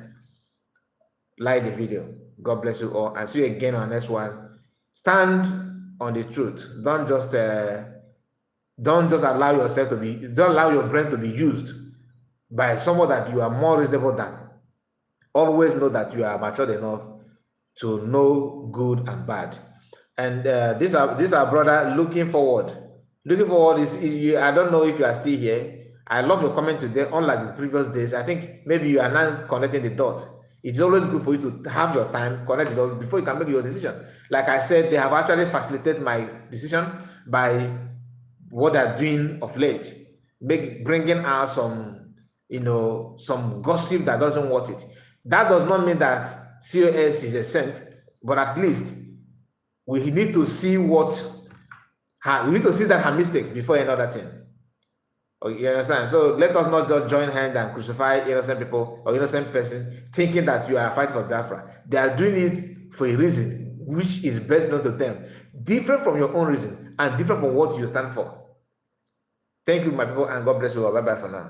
like the video. God bless you all. And see you again on the next one. Stand on the truth. Don't just allow yourself to be, don't allow your brain to be used by someone that you are more reasonable than. Always know that you are matured enough to know good and bad. And this our brother looking forward. Looking forward is, I don't know if you are still here. I love your comment today, unlike the previous days. I think maybe you are not connecting the dots. It's always good for you to have your time, connect the dots before you can make your decision. Like I said, they have actually facilitated my decision by what they're doing of late, bringing out some gossip that doesn't want it. That does not mean that COS is a saint, but at least we need to see that her mistakes before another thing. You understand? So let us not just join hands and crucify innocent people or innocent person thinking that you are fighting for Biafra. They are doing it for a reason which is best known to them, different from your own reason and different from what you stand for. Thank you, my people, and God bless you all. Bye-bye for now.